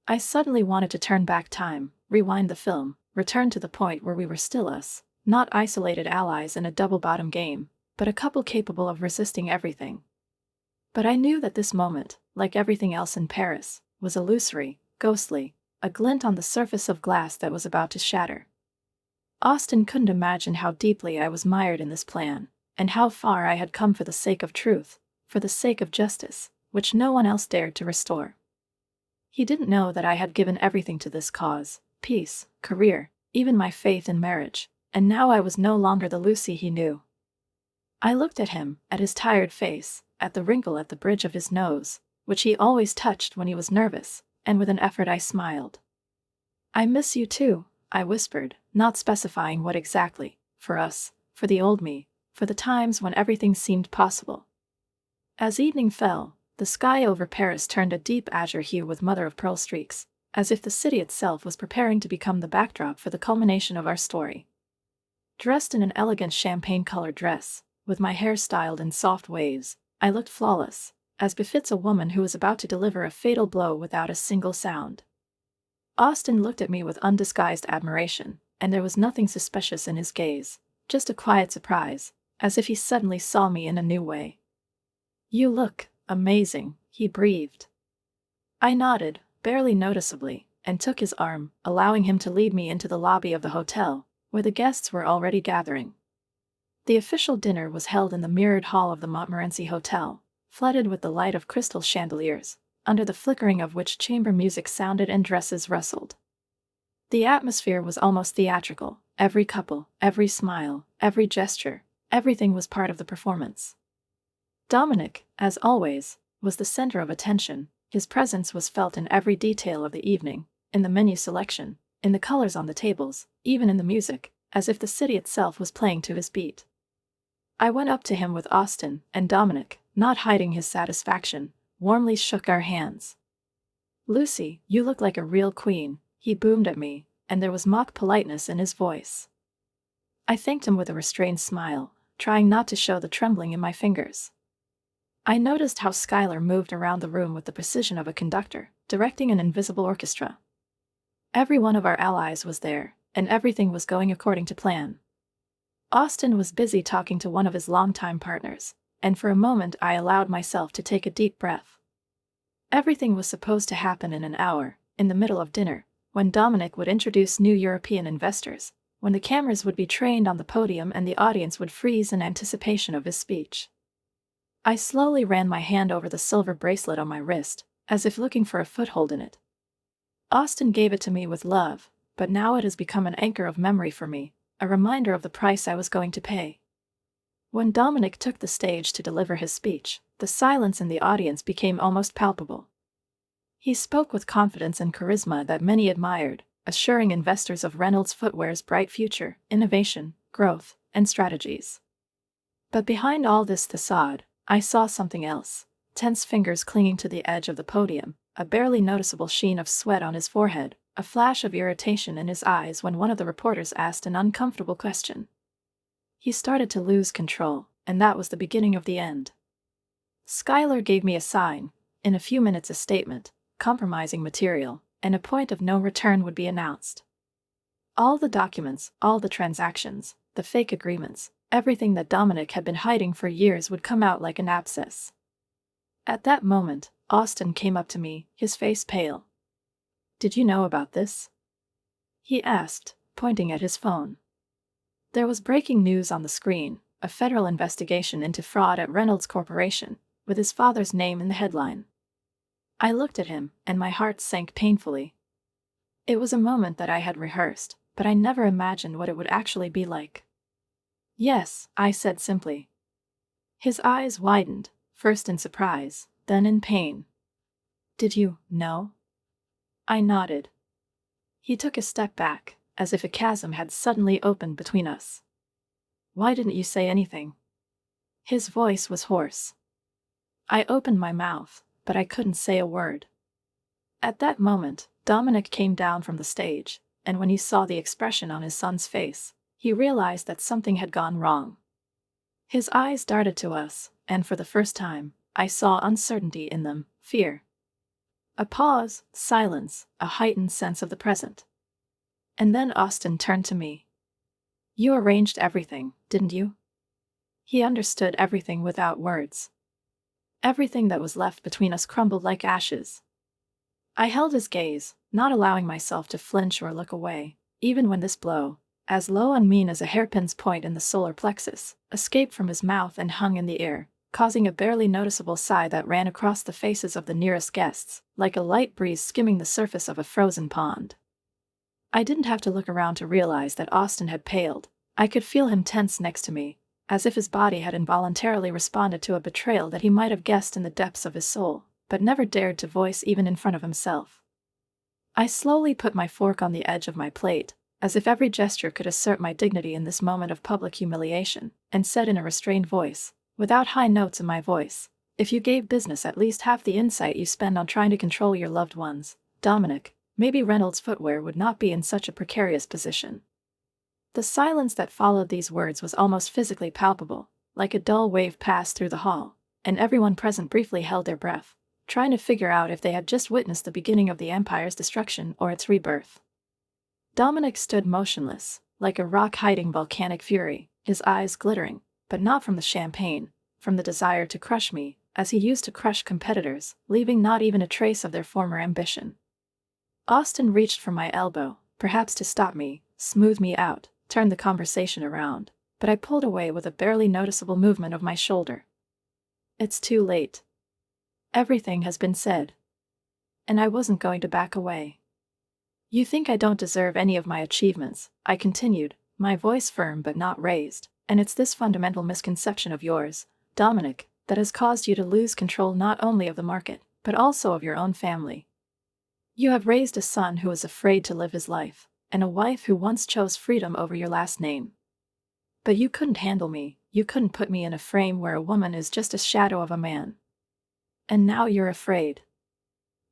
I suddenly wanted to turn back time, rewind the film, return to the point where we were still us, not isolated allies in a double-bottom game, but a couple capable of resisting everything. But I knew that this moment, like everything else in Paris, was illusory, ghostly, a glint on the surface of glass that was about to shatter. Austin couldn't imagine how deeply I was mired in this plan, and how far I had come for the sake of truth, for the sake of justice, which no one else dared to restore. He didn't know that I had given everything to this cause, peace, career, even my faith in marriage, and now I was no longer the Lucy he knew. I looked at him, at his tired face, at the wrinkle at the bridge of his nose, which he always touched when he was nervous, and with an effort I smiled. I miss you too, I whispered, not specifying what exactly, for us, for the old me, for the times when everything seemed possible. As evening fell, the sky over Paris turned a deep azure hue with mother-of-pearl streaks, as if the city itself was preparing to become the backdrop for the culmination of our story. Dressed in an elegant champagne-colored dress, with my hair styled in soft waves, I looked flawless, as befits a woman who is about to deliver a fatal blow without a single sound. Austin looked at me with undisguised admiration, and there was nothing suspicious in his gaze, just a quiet surprise, as if he suddenly saw me in a new way. You look amazing, he breathed. I nodded, barely noticeably, and took his arm, allowing him to lead me into the lobby of the hotel, where the guests were already gathering. The official dinner was held in the mirrored hall of the Montmorency Hotel, flooded with the light of crystal chandeliers, under the flickering of which chamber music sounded and dresses rustled. The atmosphere was almost theatrical, every couple, every smile, every gesture, everything was part of the performance. Dominic, as always, was the center of attention. His presence was felt in every detail of the evening, in the menu selection, in the colors on the tables, even in the music, as if the city itself was playing to his beat. I went up to him with Austin, and Dominic, not hiding his satisfaction, warmly shook our hands. Lucy, you look like a real queen, he boomed at me, and there was mock politeness in his voice. I thanked him with a restrained smile, trying not to show the trembling in my fingers. I noticed how Skylar moved around the room with the precision of a conductor, directing an invisible orchestra. Every one of our allies was there, and everything was going according to plan. Austin was busy talking to one of his longtime partners, and for a moment I allowed myself to take a deep breath. Everything was supposed to happen in an hour, in the middle of dinner, when Dominic would introduce new European investors, when the cameras would be trained on the podium and the audience would freeze in anticipation of his speech. I slowly ran my hand over the silver bracelet on my wrist, as if looking for a foothold in it. Austin gave it to me with love, but now it has become an anchor of memory for me, a reminder of the price I was going to pay. When Dominic took the stage to deliver his speech, the silence in the audience became almost palpable. He spoke with confidence and charisma that many admired, assuring investors of Reynolds Footwear's bright future, innovation, growth, and strategies. But behind all this facade, I saw something else: tense fingers clinging to the edge of the podium, a barely noticeable sheen of sweat on his forehead, a flash of irritation in his eyes when one of the reporters asked an uncomfortable question. He started to lose control, and that was the beginning of the end. Skylar gave me a sign, in a few minutes a statement, compromising material, and a point of no return would be announced. All the documents, all the transactions, the fake agreements, everything that Dominic had been hiding for years would come out like an abscess. At that moment, Austin came up to me, his face pale. "Did you know about this?" he asked, pointing at his phone. There was breaking news on the screen, a federal investigation into fraud at Reynolds Corporation, with his father's name in the headline. I looked at him, and my heart sank painfully. It was a moment that I had rehearsed, but I never imagined what it would actually be like. "Yes," I said simply. His eyes widened, first in surprise, then in pain. "Did you know?" I nodded. He took a step back, as if a chasm had suddenly opened between us. "Why didn't you say anything?" His voice was hoarse. I opened my mouth, but I couldn't say a word. At that moment, Dominic came down from the stage, and when he saw the expression on his son's face, he realized that something had gone wrong. His eyes darted to us, and for the first time, I saw uncertainty in them, fear. A pause, silence, a heightened sense of the present. And then Austin turned to me. "You arranged everything, didn't you?" He understood everything without words. Everything that was left between us crumbled like ashes. I held his gaze, not allowing myself to flinch or look away, even when this blow, as low and mean as a hairpin's point in the solar plexus, escaped from his mouth and hung in the air, causing a barely noticeable sigh that ran across the faces of the nearest guests, like a light breeze skimming the surface of a frozen pond. I didn't have to look around to realize that Austin had paled. I could feel him tense next to me, as if his body had involuntarily responded to a betrayal that he might have guessed in the depths of his soul, but never dared to voice even in front of himself. I slowly put my fork on the edge of my plate, as if every gesture could assert my dignity in this moment of public humiliation, and said in a restrained voice, without high notes in my voice, "If you gave business at least half the insight you spend on trying to control your loved ones, Dominic, maybe Reynolds Footwear would not be in such a precarious position." The silence that followed these words was almost physically palpable, like a dull wave passed through the hall, and everyone present briefly held their breath, trying to figure out if they had just witnessed the beginning of the empire's destruction or its rebirth. Dominic stood motionless, like a rock hiding volcanic fury, his eyes glittering, but not from the champagne, from the desire to crush me, as he used to crush competitors, leaving not even a trace of their former ambition. Austin reached for my elbow, perhaps to stop me, smooth me out, turn the conversation around, but I pulled away with a barely noticeable movement of my shoulder. "It's too late. Everything has been said." And I wasn't going to back away. "You think I don't deserve any of my achievements," I continued, my voice firm but not raised, "and it's this fundamental misconception of yours, Dominic, that has caused you to lose control not only of the market, but also of your own family. You have raised a son who is afraid to live his life, and a wife who once chose freedom over your last name. But you couldn't handle me, you couldn't put me in a frame where a woman is just a shadow of a man. And now you're afraid."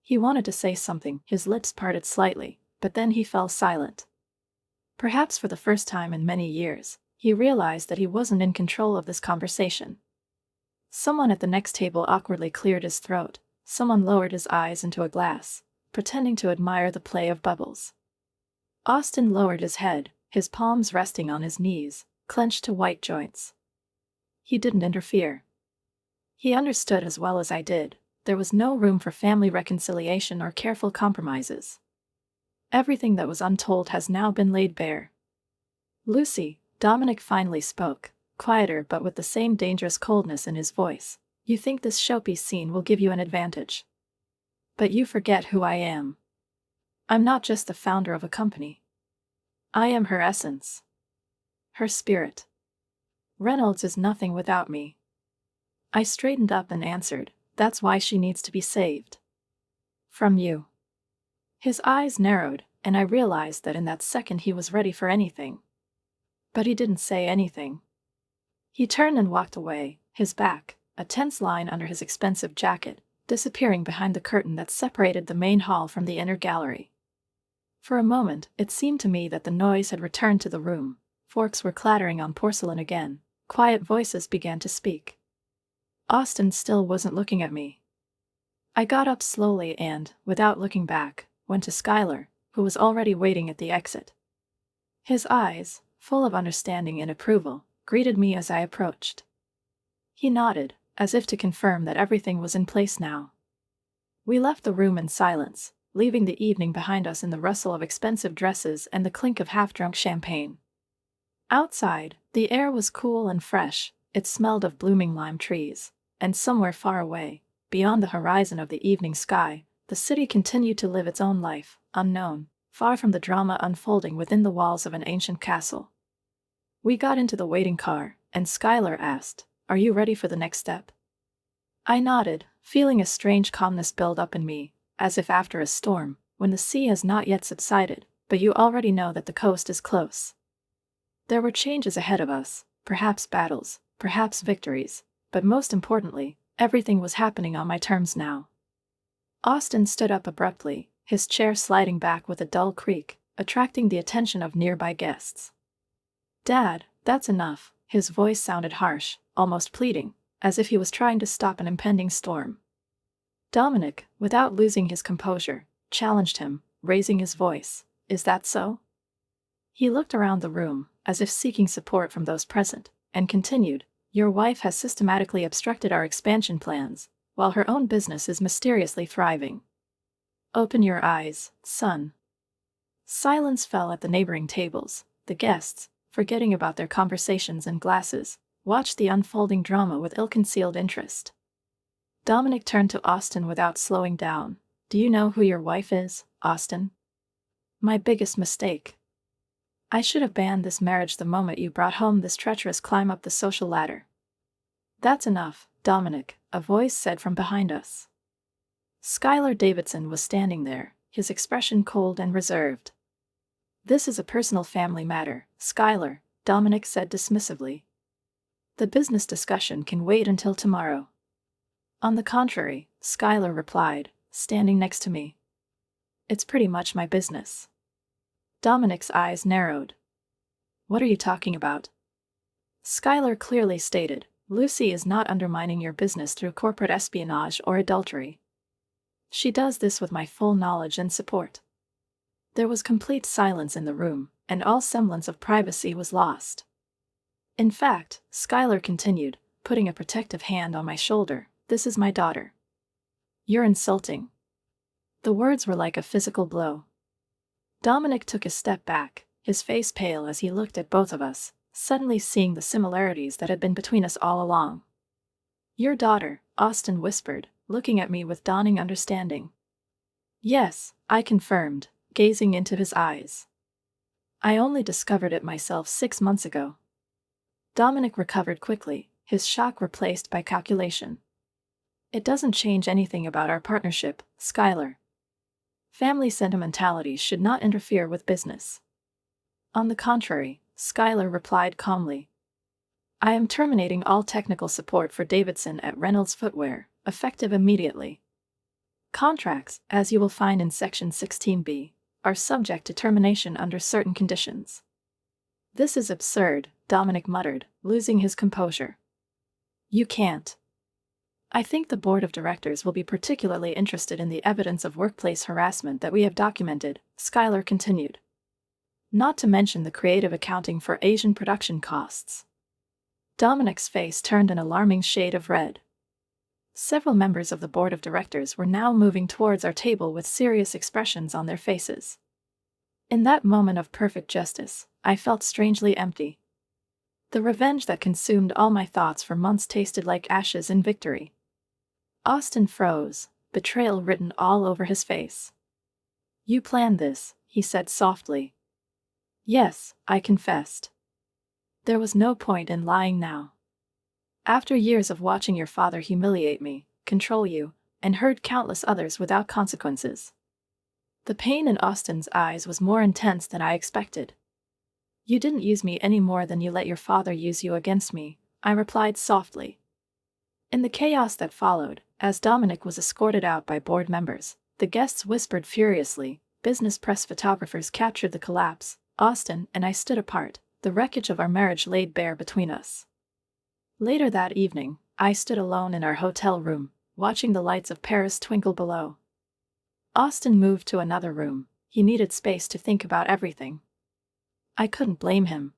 He wanted to say something, his lips parted slightly, but then he fell silent. Perhaps for the first time in many years, He realized that he wasn't in control of this conversation. Someone at the next table awkwardly cleared his throat. Someone lowered his eyes into a glass, pretending to admire the play of bubbles. Austin lowered his head, his palms resting on his knees, clenched to white joints. He didn't interfere. He understood as well as I did. There was no room for family reconciliation or careful compromises. Everything that was untold has now been laid bare. Lucy, Dominic finally spoke, quieter but with the same dangerous coldness in his voice. You think this showpiece scene will give you an advantage. But you forget who I am. I'm not just the founder of a company. I am her essence. Her spirit. Reynolds is nothing without me. I straightened up and answered, that's why she needs to be saved. From you. His eyes narrowed, and I realized that in that second he was ready for anything. But he didn't say anything. He turned and walked away, his back, a tense line under his expensive jacket, disappearing behind the curtain that separated the main hall from the inner gallery. For a moment, it seemed to me that the noise had returned to the room. Forks were clattering on porcelain again. Quiet voices began to speak. Austin still wasn't looking at me. I got up slowly and, without looking back, went to Skylar, who was already waiting at the exit. His eyes, full of understanding and approval, greeted me as I approached. He nodded, as if to confirm that everything was in place now. We left the room in silence, leaving the evening behind us in the rustle of expensive dresses and the clink of half-drunk champagne. Outside, the air was cool and fresh. It smelled of blooming lime trees, and somewhere far away, beyond the horizon of the evening sky, the city continued to live its own life, unknown, far from the drama unfolding within the walls of an ancient castle. We got into the waiting car, and Skylar asked, "Are you ready for the next step?" I nodded, feeling a strange calmness build up in me, as if after a storm, when the sea has not yet subsided, but you already know that the coast is close. There were changes ahead of us, perhaps battles, perhaps victories, but most importantly, everything was happening on my terms now. Austin stood up abruptly, his chair sliding back with a dull creak, attracting the attention of nearby guests. "Dad, that's enough." His voice sounded harsh, almost pleading, as if he was trying to stop an impending storm. Dominic, without losing his composure, challenged him, raising his voice, "Is that so?" He looked around the room, as if seeking support from those present, and continued, "Your wife has systematically obstructed our expansion plans, while her own business is mysteriously thriving. Open your eyes, son." Silence fell at the neighboring tables. The guests, forgetting about their conversations and glasses, watched the unfolding drama with ill-concealed interest. Dominic turned to Austin without slowing down. "Do you know who your wife is, Austin?" "My biggest mistake. I should have banned this marriage the moment you brought home this treacherous climb up the social ladder." "That's enough, Dominic," a voice said from behind us. Skylar Davidson was standing there, his expression cold and reserved. "This is a personal family matter, Skylar," Dominic said dismissively. "The business discussion can wait until tomorrow." "On the contrary," Skylar replied, standing next to me. "It's pretty much my business." Dominic's eyes narrowed. "What are you talking about?" Skylar clearly stated, "Lucy is not undermining your business through corporate espionage or adultery. She does this with my full knowledge and support." There was complete silence in the room, and all semblance of privacy was lost. "In fact," Skylar continued, putting a protective hand on my shoulder, "this is my daughter." "You're insulting." The words were like a physical blow. Dominic took a step back, his face pale as he looked at both of us, suddenly seeing the similarities that had been between us all along. "Your daughter," Austin whispered, looking at me with dawning understanding. "Yes," I confirmed, gazing into his eyes. "I only discovered it myself 6 months ago." Dominic recovered quickly, his shock replaced by calculation. "It doesn't change anything about our partnership, Skylar. Family sentimentalities should not interfere with business." "On the contrary," Skylar replied calmly. "I am terminating all technical support for Davidson at Reynolds Footwear, effective immediately. Contracts, as you will find in Section 16B, are subject to termination under certain conditions." This is absurd, Dominic muttered, losing his composure. You can't. I think the board of directors will be particularly interested in the evidence of workplace harassment that we have documented, Schuyler continued. Not to mention the creative accounting for Asian production costs. Dominic's face turned an alarming shade of red. Several members of the board of directors were now moving towards our table with serious expressions on their faces. In that moment of perfect justice, I felt strangely empty. The revenge that consumed all my thoughts for months tasted like ashes in victory. Austin froze, betrayal written all over his face. You planned this, he said softly. Yes, I confessed. There was no point in lying now. After years of watching your father humiliate me, control you, and hurt countless others without consequences. The pain in Austin's eyes was more intense than I expected. You didn't use me any more than you let your father use you against me, I replied softly. In the chaos that followed, as Dominic was escorted out by board members, the guests whispered furiously, business press photographers captured the collapse, Austin and I stood apart, the wreckage of our marriage laid bare between us. Later that evening, I stood alone in our hotel room, watching the lights of Paris twinkle below. Austin moved to another room. He needed space to think about everything. I couldn't blame him.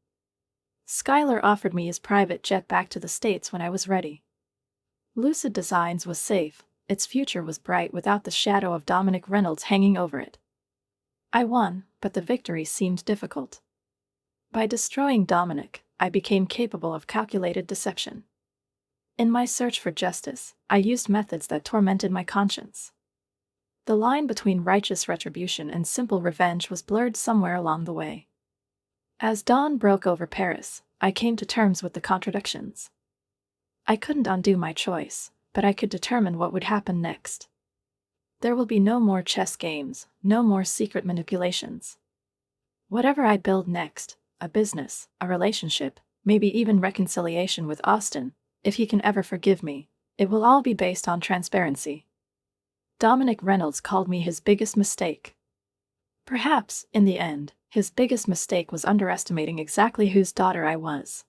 Schuyler offered me his private jet back to the States when I was ready. Lucid Designs was safe, its future was bright without the shadow of Dominic Reynolds hanging over it. I won, but the victory seemed difficult. By destroying Dominic, I became capable of calculated deception. In my search for justice, I used methods that tormented my conscience. The line between righteous retribution and simple revenge was blurred somewhere along the way. As dawn broke over Paris, I came to terms with the contradictions. I couldn't undo my choice, but I could determine what would happen next. There will be no more chess games, no more secret manipulations. Whatever I build next, a business, a relationship, maybe even reconciliation with Austin, if he can ever forgive me, it will all be based on transparency. Dominic Reynolds called me his biggest mistake. Perhaps, in the end, his biggest mistake was underestimating exactly whose daughter I was.